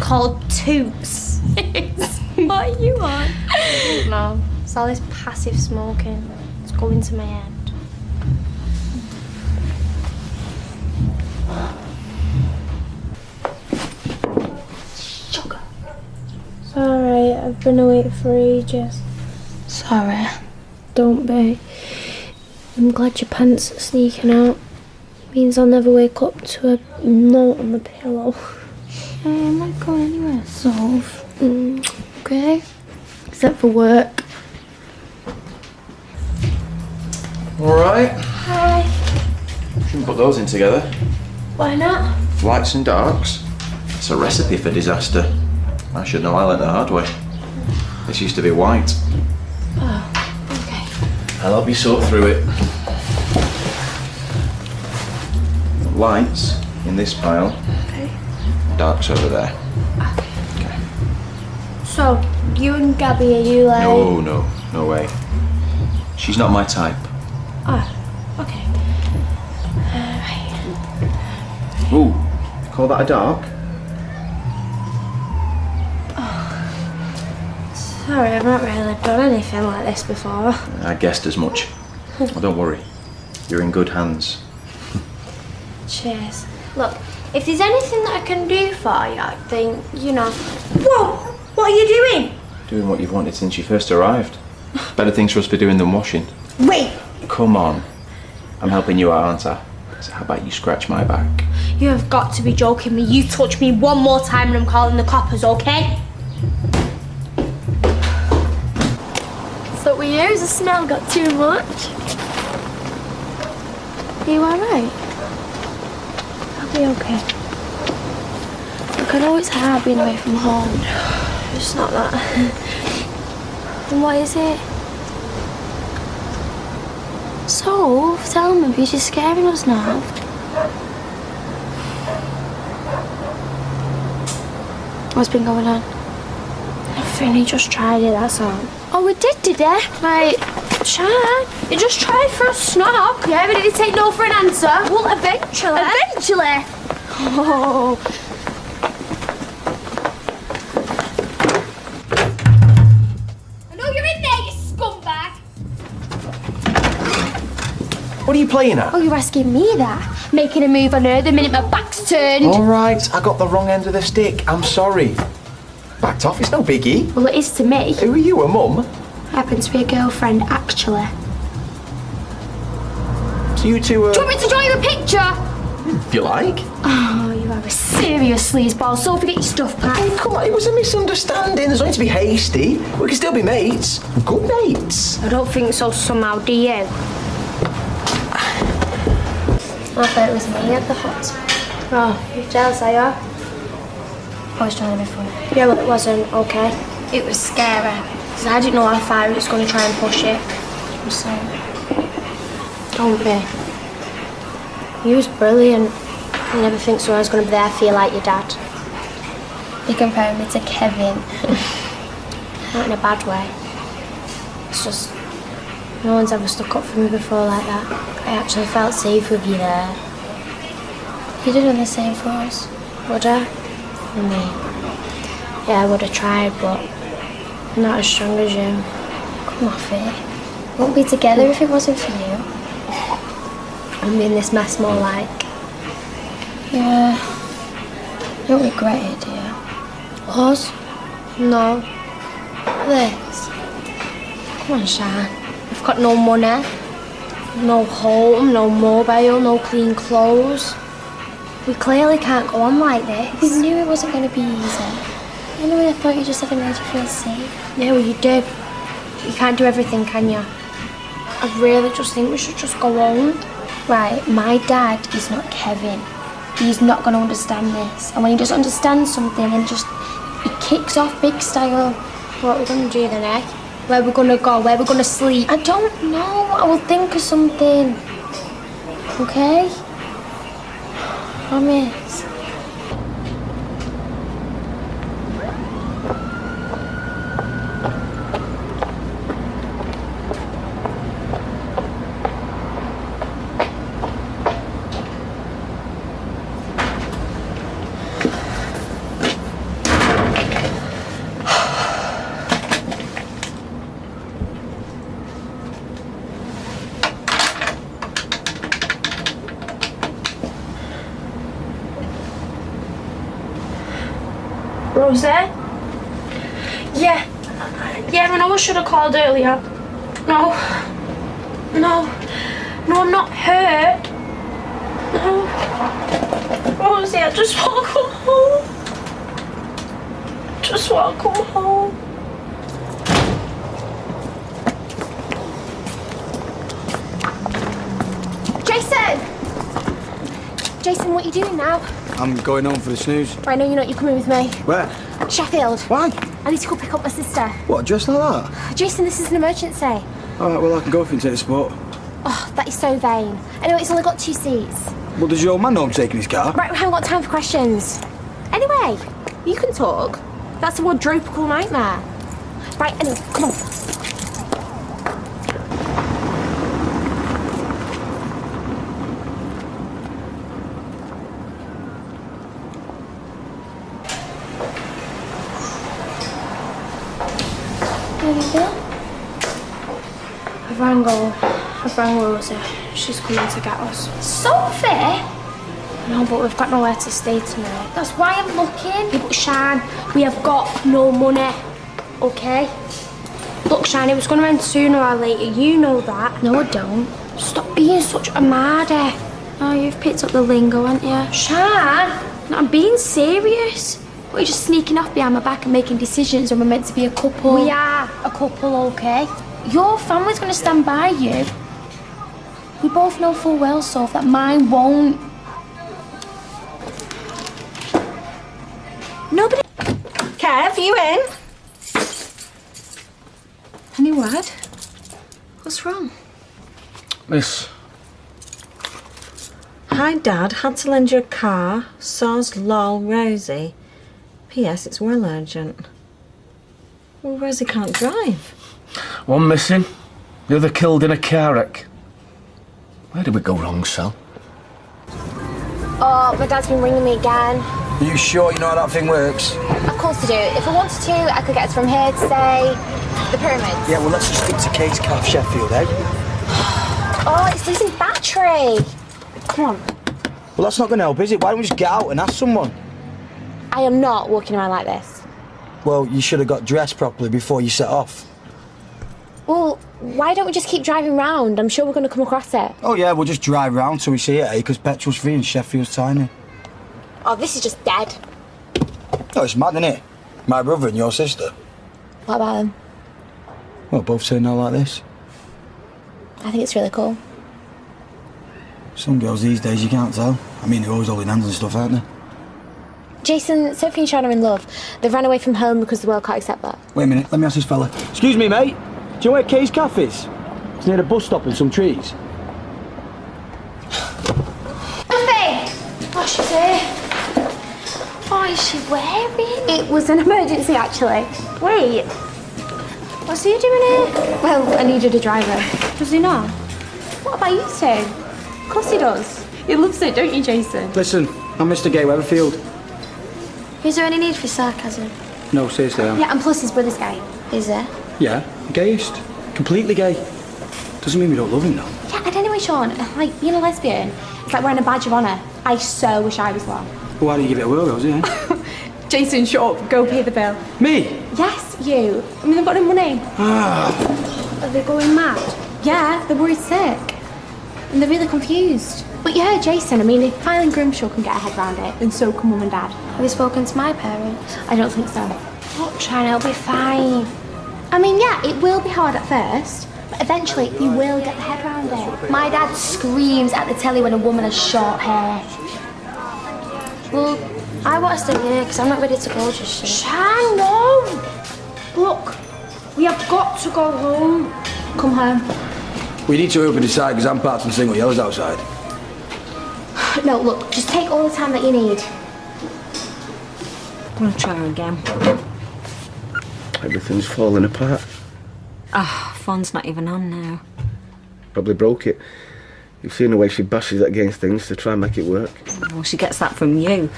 called Toots. What are you on? No, it's all this passive smoking. It's going to my head. Sugar. Sorry, I've been awake for ages. Sorry. Don't be. I'm glad your pants are sneaking out. Means I'll never wake up to a note on the pillow. I'm not going anywhere, Soph. Okay. Except for work. Alright. Hi. Shouldn't put those in together. Why not? Lights and darks. It's a recipe for disaster. I should know, I learned the hard way. This used to be white. Oh, okay. I'll help you sort through it. Lights in this pile. Okay. Darks over there. Okay. So, you and Gabby, are you like... No way. She's not my type. Oh, okay. Ooh, you call that a dark? Sorry, I've not really done anything like this before. I guessed as much. Well, don't worry. You're in good hands. Cheers. Look, if there's anything that I can do for you, then, you know... Whoa! What are you doing? Doing what you've wanted since you first arrived. Better things for us to be doing than washing. Wait! Come on. I'm helping you out, aren't I? So how about you scratch my back? You have got to be joking me. You touch me one more time and I'm calling the coppers, okay? So we use the smell got too much. Are you alright? I'll be okay. Look, I know it's hard being away from home. It's not that. Then what is it? So, tell me, because you're scaring us now. What's been going on? Nothing, he just tried it, that's all. Oh, we did he? Like, tried? He just tried for a snog. Yeah, but did he take no for an answer? Well, eventually. Eventually? Oh. I know you're in there, you scumbag. What are you playing at? Oh, you're asking me that? Making a move on her the minute my back's turned. Alright, I got the wrong end of the stick. I'm sorry. Backed off, it's no biggie. Well, it is to me. Who are you, a mum? I happen to be a girlfriend, actually. So you two Do you want me to draw you a picture? If you like. Oh, you are a serious sleazeball. So forget your stuff, Pat. Hey, come on, it was a misunderstanding. There's no need to be hasty. We can still be mates. Good mates. I don't think so somehow, do you? I thought it was me at the hot. Oh, you're jealous, are you? I was trying to be funny. Yeah, well, it wasn't, okay? It was scary. Because I didn't know how far it was going to try and push it. I'm sorry. Don't be. You was brilliant. You never think someone's going to be there for you like your dad. You're comparing me to Kevin. Not in a bad way. It's just... no one's ever stuck up for me before like that. I actually felt safe with you there. You did the same for us, would I? For me. Yeah, I would have tried, but not as strong as you. Come off it. We wouldn't be together if it wasn't for you. I'm in this mess more like. Yeah. You don't regret it, do you? Us? No. This. Come on, Shan. We've got no money, no home, no mobile, no clean clothes. We clearly can't go on like this. We knew it wasn't going to be easy. Anyway, I thought you just said it made you feel safe. Yeah, well, you do. You can't do everything, can you? I really just think we should just go home. Right, my dad is not Kevin. He's not going to understand this. And when he doesn't understand something, then he kicks off big style. What are we going to do then, eh? Where we're going to go, where we're going to sleep. I don't know. I will think of something. Okay? Promise. Rosie? Yeah. Yeah, I know I should have called earlier. No. No. No, I'm not hurt. No. Rosie, I just want to come home. Just want to come home. Jason! Jason, what are you doing now? I'm going home for the snooze. Right, no, you're not. You're coming with me. Where? Sheffield. Why? I need to go pick up my sister. What, just like that? Jason, this is an emergency. All right, well, I can go if you can take the sport. Oh, that is so vain. Anyway, it's only got 2 seats. Well, does your old man know I'm taking his car? Right, we haven't got time for questions. Anyway, you can talk. That's a quadruple nightmare. Right, anyway, come on. I've rang Rosie. She's coming to get us. Sophie? No, but we've got nowhere to stay tonight. That's why I'm looking. Yeah, but Shan, we have got no money. Okay? Look, Shan, it was going to end sooner or later. You know that. No, I don't. Stop being such a mardy. Oh, you've picked up the lingo, haven't you? Shan, no, I'm being serious. What, are you just sneaking off behind my back and making decisions when we're meant to be a couple? We are a couple, okay? Your family's going to stand by you. We both know full well, Soph, that mine won't. Nobody... Kev, you in? Any word? What's wrong? Miss. Hi, Dad. Had to lend you a car. Soz lol Rosie. P.S. It's well urgent. Well, Rosie can't drive. One missing, the other killed in a car wreck. Where did we go wrong, Sal? Oh, my dad's been ringing me again. Are you sure you know how that thing works? Of course I do. If I wanted to, I could get us from here to, say, the pyramids. Yeah, well, let's just stick to Kate's Calf, Sheffield, eh? Oh, it's losing battery. Come on. Well, that's not going to help, is it? Why don't we just get out and ask someone? I am not walking around like this. Well, you should have got dressed properly before you set off. Well, why don't we just keep driving round? I'm sure we're going to come across it. Oh, yeah, we'll just drive round till we see it, eh? Because petrol's free and Sheffield's tiny. Oh, this is just dead. Oh, it's mad, isn't it? My brother and your sister. What about them? Well, both turn out like this. I think it's really cool. Some girls these days, you can't tell. I mean, they're always holding hands and stuff, aren't they? Jason, Sophie and Sean are in love. They've ran away from home because the world can't accept that. Wait a minute, let me ask this fella. Excuse me, mate. Do you know where Kay's Cafe is? It's near a bus stop and some trees. Sophie! Oh, she's here. What is she wearing? It was an emergency, actually. Wait. What's he doing here? Well, I needed a driver. Does he not? What about you two? Of course he does. He loves it, don't you, Jason? Listen, I'm Mr. Gay Weatherfield. Is there any need for sarcasm? No, seriously, I am. Yeah, and plus his brother's gay. Is there? Yeah, gayest. Completely gay. Doesn't mean we don't love him, though. Yeah, and anyway, Sean, like, being a lesbian, it's like wearing a badge of honour. I so wish I was one. Well, why don't you give it a whirl, Rosie, eh? Jason, shut up. Go pay the bill. Me? Yes, you. I mean, they've got no money. Ah. Are they going mad? Yeah, they're worried sick. And they're really confused. But you heard Jason. I mean, if Kyle and Grimshaw can get a head round it, then so can Mum and Dad. Have you spoken to my parents? I don't think so. Look, China, it'll be fine. I mean, yeah, it will be hard at first, but eventually you will get the head round it. My dad screams at the telly when a woman has short hair. Well, I want to stay here because I'm not ready to go just yet. Shan, no! Look, we have got to go home. Come home. We need to open the side because I'm parked in single yellows outside. No, look, just take all the time that you need. I'm going to try her again. Everything's falling apart. Ah, phone's not even on now. Probably broke it. You've seen the way she bashes it against things to try and make it work. Well, she gets that from you.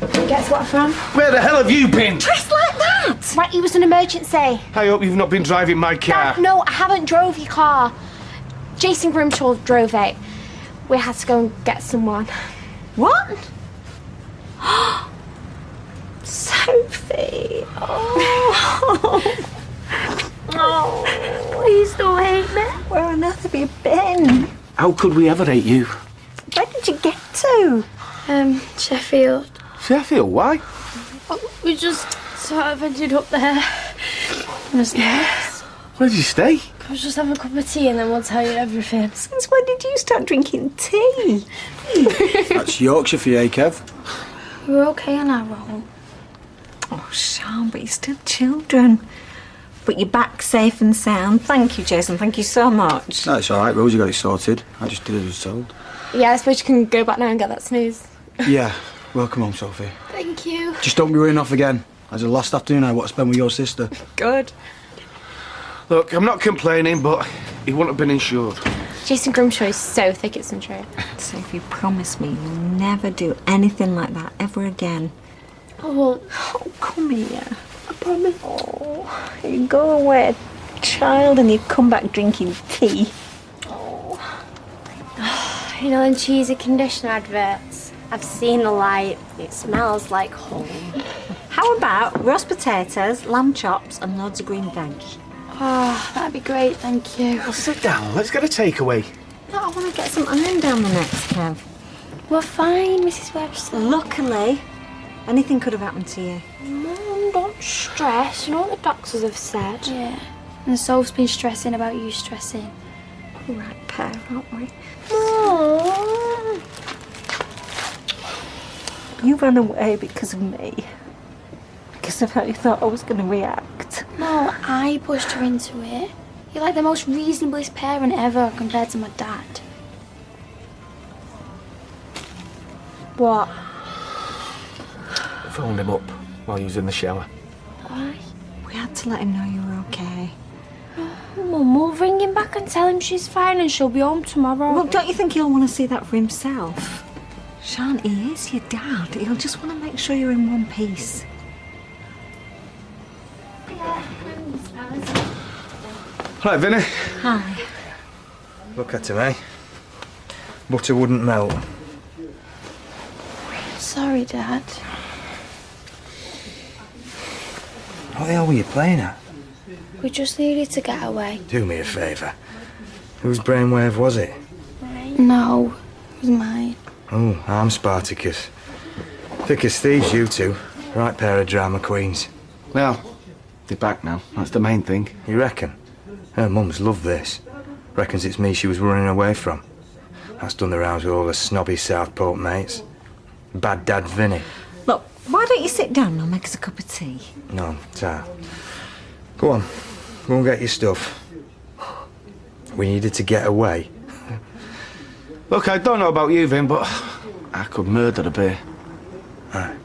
Guess what from? Where the hell have you been? Just like that! Right, it was an emergency. I hope you've not been driving my car. Dad, no, I haven't drove your car. Jason Grimshaw drove it. We had to go and get someone. What? So Sophie. Oh. Oh, you still hate me? Where on earth have you been? How could we ever hate you? Where did you get to? Sheffield. Sheffield, why? We just sort of ended up there. It was nice. Where did you stay? We'll just have a cup of tea and then we'll tell you everything. Since when did you start drinking tea? That's Yorkshire for you, eh, Kev? We're okay on our own. Oh, Sean, but you're still children. But you're back safe and sound. Thank you, Jason. Thank you so much. No, it's all right. Rosie got it sorted. I just did as I was told. Yeah, I suppose you can go back now and get that snooze. Yeah. Welcome home, Sophie. Thank you. Just don't be running off again. As the last afternoon I want to spend with your sister. Good. Look, I'm not complaining, but he wouldn't have been insured. Jason Grimshaw is so thick it's untrue. So if you promise me you'll never do anything like that ever again. Oh, well, Oh, come here. I promise. Oh, you go away a child and you come back drinking tea. You know them cheesy conditioner adverts? I've seen the light. It smells like home. How about roast potatoes, lamb chops and loads of green veg? Oh, that'd be great, thank you. Well, sit down. Let's get a takeaway. No, I want to get some iron down the necks, Kev. We're fine, Mrs. Webster. Luckily, anything could have happened to you. Mum, don't stress. You know what the doctors have said? Yeah. And Soph's been stressing about you stressing. All right, pair, aren't we? Mum. You ran away because of me. Because of how you thought I was going to react. No, I pushed her into it. You're like the most reasonablest parent ever compared to my dad. What? I phoned him up while he was in the shower. Why? We had to let him know you were okay. Mum, we'll ring him back and tell him she's fine and she'll be home tomorrow. Well, don't you think he'll want to see that for himself? Sean, he is your dad. He'll just want to make sure you're in one piece. Right, Vinny. Hi. Look at him, eh? Butter wouldn't melt. Sorry, Dad. What the hell were you playing at? We just needed to get away. Do me a favour. Whose brainwave was it? No, it was mine. Oh, I'm Spartacus. Thick as thieves, you two. Right pair of drama queens. Well, they're back now. That's the main thing. You reckon? Her mum's loved this. Reckons it's me she was running away from. That's done the rounds with all the snobby Southport mates. Bad dad Vinny. Look, why don't you sit down and I'll make us a cup of tea? No, Ta. Go on. Go and get your stuff. We needed to get away. Look, I don't know about you, Vin, but I could murder a bear. Aye.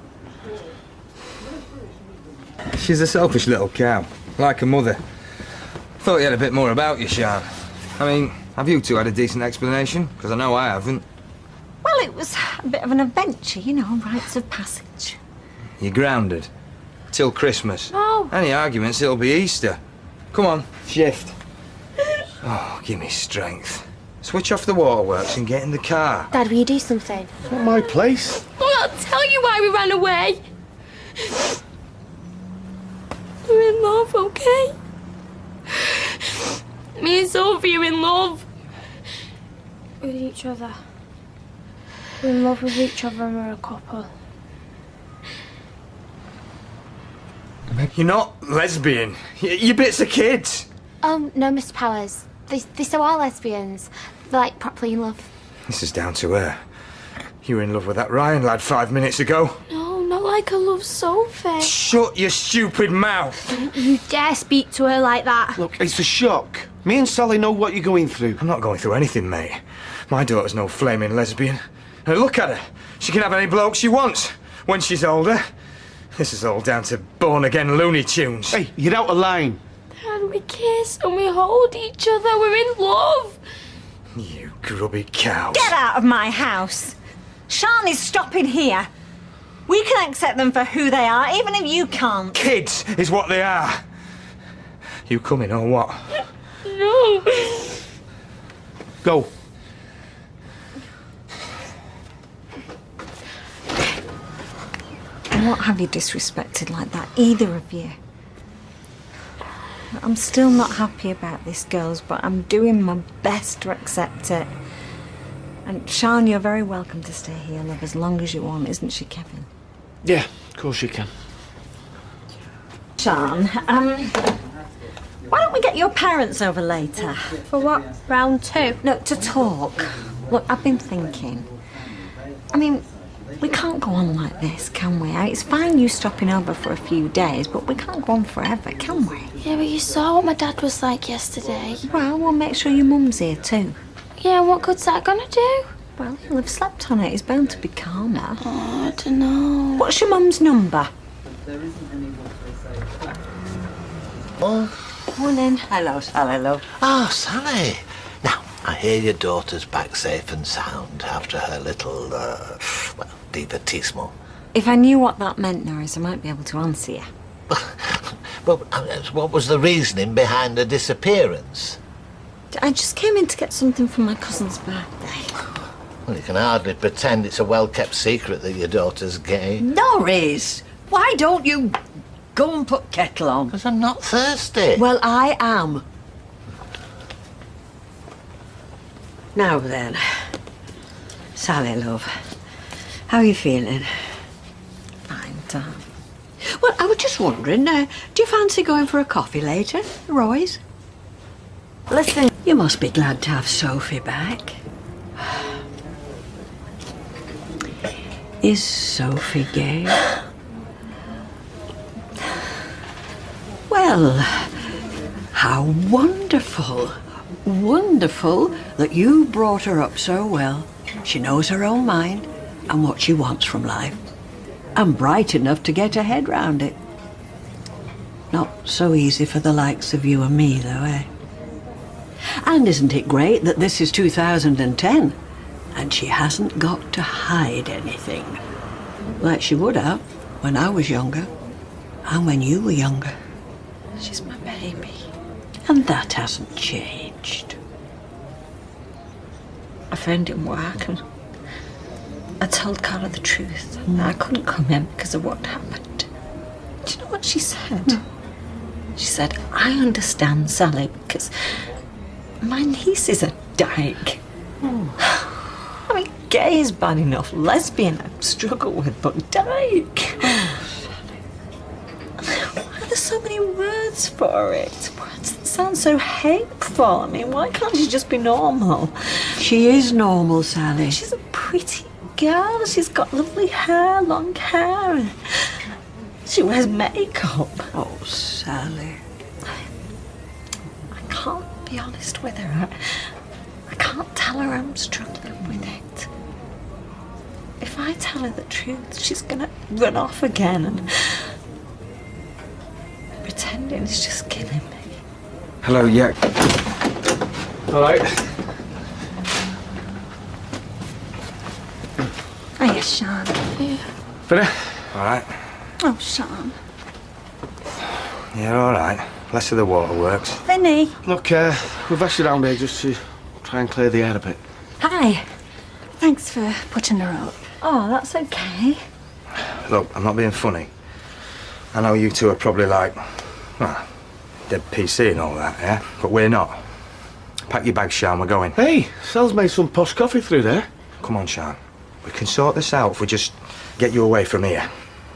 She's a selfish little cow. Like her mother. Thought you had a bit more about you, Sean. I mean, have you two had a decent explanation? Because I know I haven't. Well, it was a bit of an adventure, you know, rites of passage. You're grounded. Till Christmas. No. Any arguments, it'll be Easter. Come on, shift. Oh, give me strength. Switch off the waterworks and get in the car. Dad, will you do something? It's not my place. I'll tell you why we ran away. We're in love, okay? Me and Sophie are in love. With each other. We're in love with each other and we're a couple. You're not lesbian. You're bits of kids. Oh, no, Mr. Powers. They still are lesbians. They're like properly in love. This is down to her. You were in love with that Ryan lad 5 minutes ago. No, not like I love Sophie. Shut your stupid mouth. Don't you dare speak to her like that. Look, it's a shock. Me and Sally know what you're going through. I'm not going through anything, mate. My daughter's no flaming lesbian. And look at her. She can have any bloke she wants when she's older. This is all down to born-again Looney Tunes. Hey, you're out of line. Dad, we kiss and we hold each other. We're in love. You grubby cows. Get out of my house. Sean is stopping here. We can accept them for who they are, even if you can't. Kids is what they are. You coming or what? No. Go. I won't have you disrespected like that, either of you. I'm still not happy about this, girls, but I'm doing my best to accept it. And Sian, you're very welcome to stay here, love, as long as you want, isn't she, Kevin? Yeah, of course you can. Sian, why don't we get your parents over later? For what? Round 2? No, to talk. Look, I've been thinking. I mean, we can't go on like this, can we? It's fine you stopping over for a few days, but we can't go on forever, can we? Yeah, but you saw what my dad was like yesterday. Well, we'll make sure your mum's here too. Yeah, what good's that gonna do? Well, he'll have slept on it. He's bound to be calmer. Oh, I don't know. What's your mum's number? Morning. Hello, Sally, love. Oh, Sally. Now, I hear your daughter's back safe and sound after her little, divertissement. If I knew what that meant, Norris, I might be able to answer you. Well, what was the reasoning behind her disappearance? I just came in to get something for my cousin's birthday. Well, you can hardly pretend it's a well-kept secret that your daughter's gay. Norris, why don't you go and put kettle on? Because I'm not thirsty. Well, I am. Now then, Sally, love, how are you feeling? Fine, Dad. Well, I was just wondering, do you fancy going for a coffee later, Roy's? Listen, you must be glad to have Sophie back. Is Sophie gay? Well, how wonderful. Wonderful that you brought her up so well. She knows her own mind and what she wants from life. And bright enough to get her head round it. Not so easy for the likes of you and me, though, eh? And isn't it great that this is 2010 and she hasn't got to hide anything? Like she would have when I was younger and when you were younger. She's my baby. And that hasn't changed. A friend in work, and I told Cara the truth. I couldn't come in because of what happened. Do you know what she said? She said, I understand, Sally, because my niece is a dyke. I mean, gay is bad enough. Lesbian, I struggle with, but dyke. Why are there so many words for it? Words that sound so hateful. I mean, why can't she just be normal? She is normal, Sally. She's a pretty girl. She's got lovely hair, long hair. And she wears makeup. Oh, Sally. I can't be honest with her. I can't tell her I'm struggling with it. If I tell her the truth, she's gonna run off again, and pretending is just killing me. Hello, yeah. All right. Hiya, Sian. Finny? All right. Oh, Sian. Yeah, all right. Less of the waterworks. Vinny. Look, we've asked you down here just to try and clear the air a bit. Hi. Thanks for putting her up. Oh, that's okay. Look, I'm not being funny. I know you two are probably like, well, dead PC and all that, yeah? But we're not. Pack your bags, Sian, we're going. Hey, Sal's made some posh coffee through there. Come on, Sian. We can sort this out if we just get you away from here.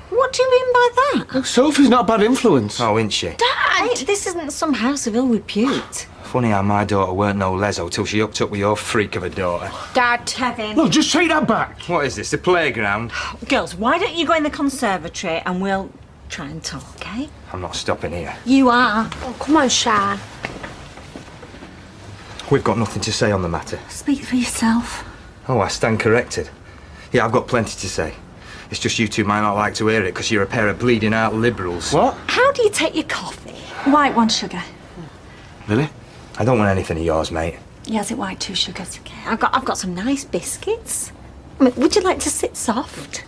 What do you mean by that? Look, Sophie's not a bad influence. Oh, isn't she? Dad! This isn't some house of ill repute. Funny how my daughter weren't no leso till she hooked up with your freak of a daughter. Dad. Kevin. No, just take that back. What is this, the playground? Girls, why don't you go in the conservatory and we'll try and talk, okay? I'm not stopping here. You are. Oh, come on, Sian. We've got nothing to say on the matter. Speak for yourself. Oh, I stand corrected. Yeah, I've got plenty to say. It's just you two might not like to hear it because you're a pair of bleeding out liberals. What? How do you take your coffee? White, 1 sugar. Really? I don't want anything of yours, mate. Yes, it white, 2 sugars. Okay. I've got some nice biscuits. I mean, would you like to sit soft?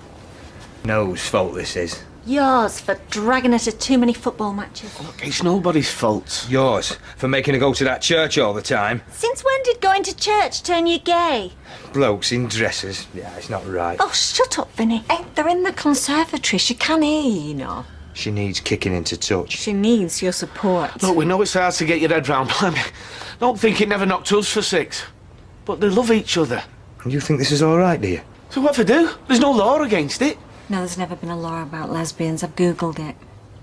No's fault this is. Yours for dragging her to too many football matches. Look, it's nobody's fault. Yours for making her go to that church all the time. Since when did going to church turn you gay? Blokes in dresses. Yeah, it's not right. Oh, shut up, Vinny. Hey, they're in the conservatory. She can hear you, you know. She needs kicking into touch. She needs your support. Look, we know it's hard to get your head round. Don't think it never knocked us for 6. But they love each other. You think this is all right, do you? So what if they do? There's no law against it. No, there's never been a law about lesbians. I've Googled it.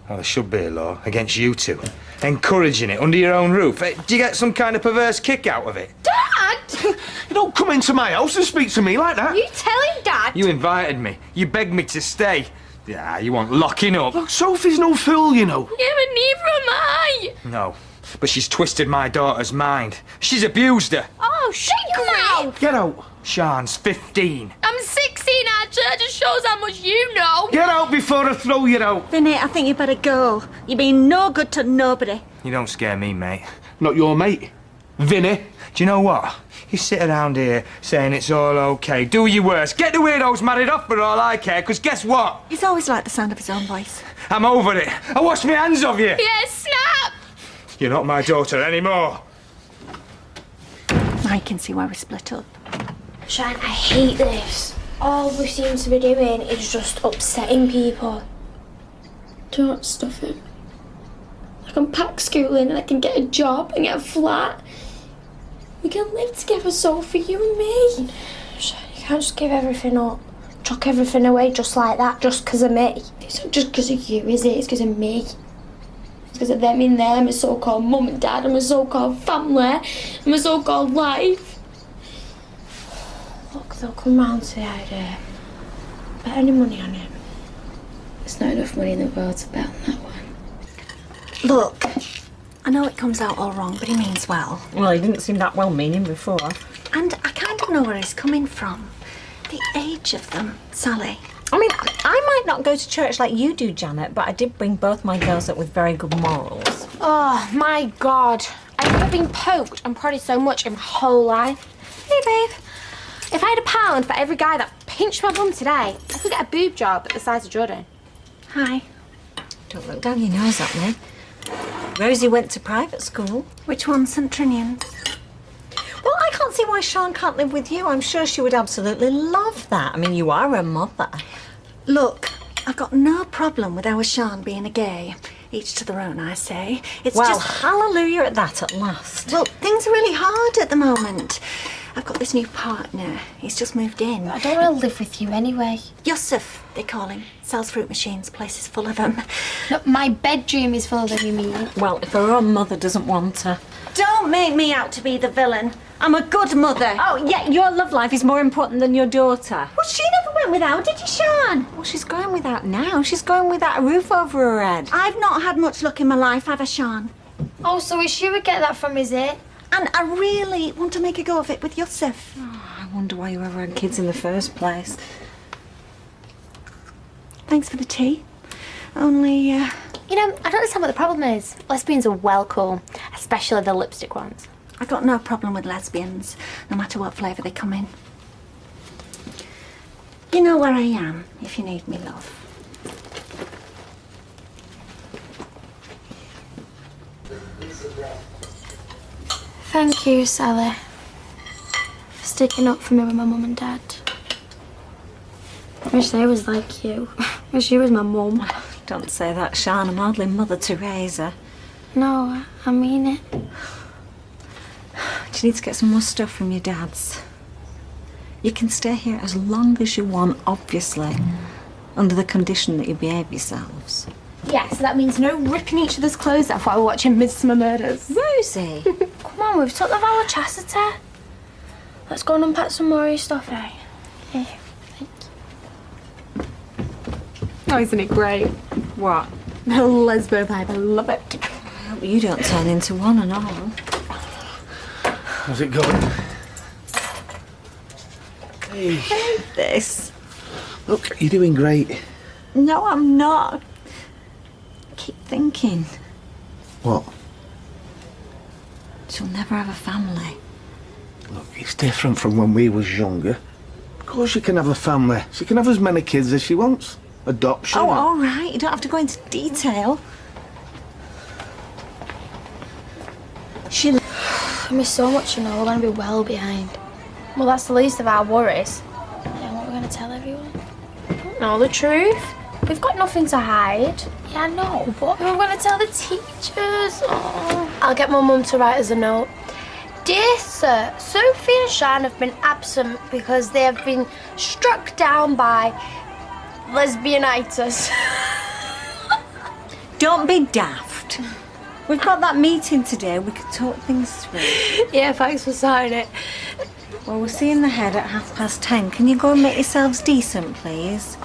Oh, there should be a law against you two. Encouraging it under your own roof. Do you get some kind of perverse kick out of it? Dad! You don't come into my house and speak to me like that. You tell him, Dad. You invited me. You begged me to stay. Yeah, you want locking up. Look, Sophie's no fool, you know. Yeah, but neither am I. No, but she's twisted my daughter's mind. She's abused her. Oh, shut your mouth. Get out. Sian's 15. I'm 16, Archer. That just shows how much you know. Get out before I throw you out. Vinny, I think you better go. You're being no good to nobody. You don't scare me, mate. Not your mate. Vinny. Do you know what? You sit around here saying it's all okay. Do your worst. Get the weirdos married off for all I care, because guess what? He's always liked the sound of his own voice. I'm over it. I wash my hands of you. Yeah, snap. You're not my daughter anymore. I can see why we split up. Sian, I hate this. All we seem to be doing is just upsetting people. Don't stuff it. I can pack schooling and I can get a job and get a flat. We can live together, Sophie, you and me. Sian, you can't just give everything up. Chuck everything away just like that, just because of me. It's not just because of you, is it? It's because of me. It's because of them in there, my so-called mum and dad, and my so-called family, and my so-called life. Look, they'll come round to the idea. Bet any money on it. There's not enough money in the world to bet on that one. Look, I know it comes out all wrong, but he means well. Well, he didn't seem that well-meaning before. And I kind of know where he's coming from. The age of them, Sally. I mean, I might not go to church like you do, Janet, but I did bring both my girls up with very good morals. Oh, my God. I've never been poked and prodded so much in my whole life. Hey, babe. If I had £1 for every guy that pinched my bum today, I could get a boob job at the size of Jordan. Hi. Don't look down your nose at me. Rosie went to private school. Which one, St Trinian's? Well, I can't see why Sian can't live with you. I'm sure she would absolutely love that. I mean, you are her mother. Look, I've got no problem with our Sian being a gay. Each to their own, I say. It's well, just... hallelujah at that at last. Well, things are really hard at the moment. I've got this new partner. He's just moved in. I don't want to live with you anyway. Yusuf, they call him. Sells fruit machines. Place is full of them. Look, my bedroom is full of them, you mean? Well, if her own mother doesn't want her. Don't make me out to be the villain. I'm a good mother. Oh, yeah, your love life is more important than your daughter. Well, she never went without, did you, Sian? Well, she's going without now. She's going without a roof over her head. I've not had much luck in my life, have I, Sian? Oh, so she would get that from, is it? And I really want to make a go of it with Yusuf. Oh, I wonder why you ever had kids in the first place. Thanks for the tea. Only, You know, I don't understand what the problem is. Lesbians are well cool, especially the lipstick ones. I've got no problem with lesbians, no matter what flavour they come in. You know where I am, if you need me, love. Thank you, Sally, for sticking up for me with my mum and dad. I wish they was like you. I wish you was my mum. Don't say that, Sian. I'm hardly Mother Teresa. No, I mean it. Do you need to get some more stuff from your dad's? You can stay here as long as you want, obviously, under the condition that you behave yourselves. Yeah, so that means no ripping each other's clothes off while we're watching Midsummer Murders. Rosie! Come on, we've took the vow of chastity. Let's go and unpack some more of your stuff, eh? Yeah, thank you. Oh, isn't it great? What? The lesbo vibe, I love it. I hope you don't turn into one and all. How's it going? Hey. Hate this. Look, you're doing great. No, I'm not. I keep thinking. What? She'll never have a family. Look, it's different from when we was younger. Of course she can have a family. She can have as many kids as she wants. adoption. Oh, all right. You don't have to go into detail. I miss so much, you know. We're going to be well behind. Well, that's the least of our worries. Yeah, what are we going to tell everyone? I don't know the truth. We've got nothing to hide. Yeah, I know, but we're going to tell the teachers. Oh. I'll get my mum to write us a note. Dear Sir, Sophie and Sian have been absent because they have been struck down by lesbianitis. Don't be daft. We've got that meeting today. We could talk things through. Yeah, thanks for signing it. Well, we'll see you in the head at 10:30. Can you go and make yourselves decent, please?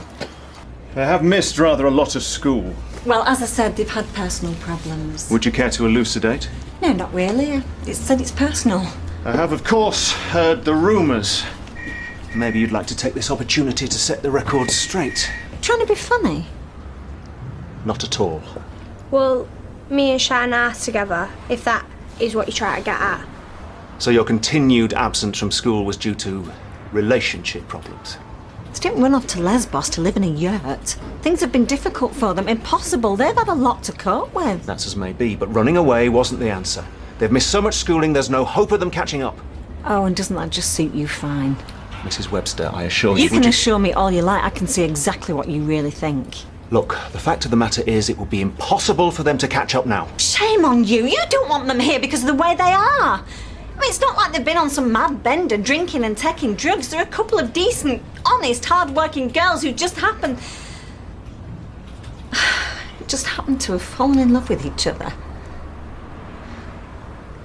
They have missed rather a lot of school. Well, as I said, they've had personal problems. Would you care to elucidate? No, not really. It said it's personal. I have, of course, heard the rumours. Maybe you'd like to take this opportunity to set the record straight. Trying to be funny? Not at all. Well, me and Sian are together, if that is what you're trying to get at. So your continued absence from school was due to relationship problems? They didn't run off to Lesbos to live in a yurt. Things have been difficult for them, impossible. They've had a lot to cope with. That's as may be, but running away wasn't the answer. They've missed so much schooling, there's no hope of them catching up. Oh, and doesn't that just suit you fine? Mrs. Webster, I assure you... You can assure me all you like. I can see exactly what you really think. Look, the fact of the matter is it will be impossible for them to catch up now. Shame on you. You don't want them here because of the way they are. I mean, it's not like they've been on some mad bender drinking and taking drugs. They're a couple of decent, honest, hard-working girls who just happen to have fallen in love with each other.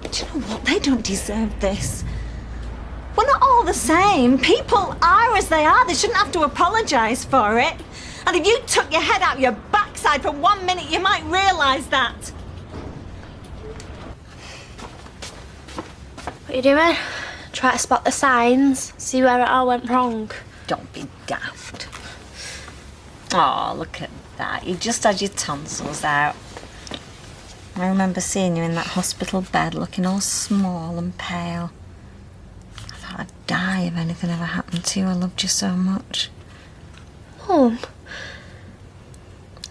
Do you know what? They don't deserve this. We're not all the same. People are as they are. They shouldn't have to apologise for it. And if you took your head out your backside for 1 minute, you might realise that. What are you doing? Try to spot the signs, see where it all went wrong. Don't be daft. Oh, look at that. You just had your tonsils out. I remember seeing you in that hospital bed looking all small and pale. I thought I'd die if anything ever happened to you. I loved you so much. Mum.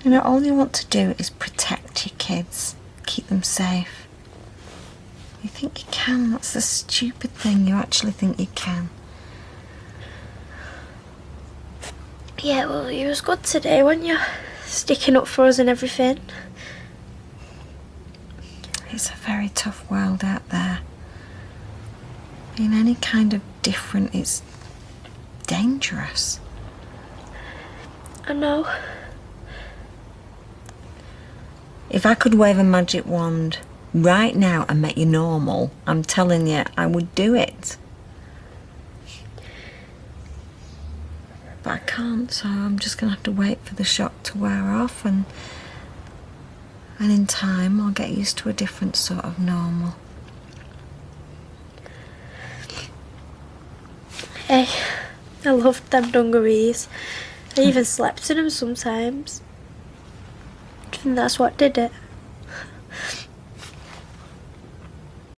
You know, all you want to do is protect your kids, keep them safe. You think you can, that's the stupid thing. You actually think you can. Yeah, well, you was good today, weren't you? Sticking up for us and everything. It's a very tough world out there. Being any kind of different is dangerous. I know. If I could wave a magic wand right now and make you normal, I'm telling you, I would do it. But I can't, so I'm just going to have to wait for the shock to wear off, and in time I'll get used to a different sort of normal. Hey, I loved them dungarees. I even slept in them sometimes. Do you think that's what did it?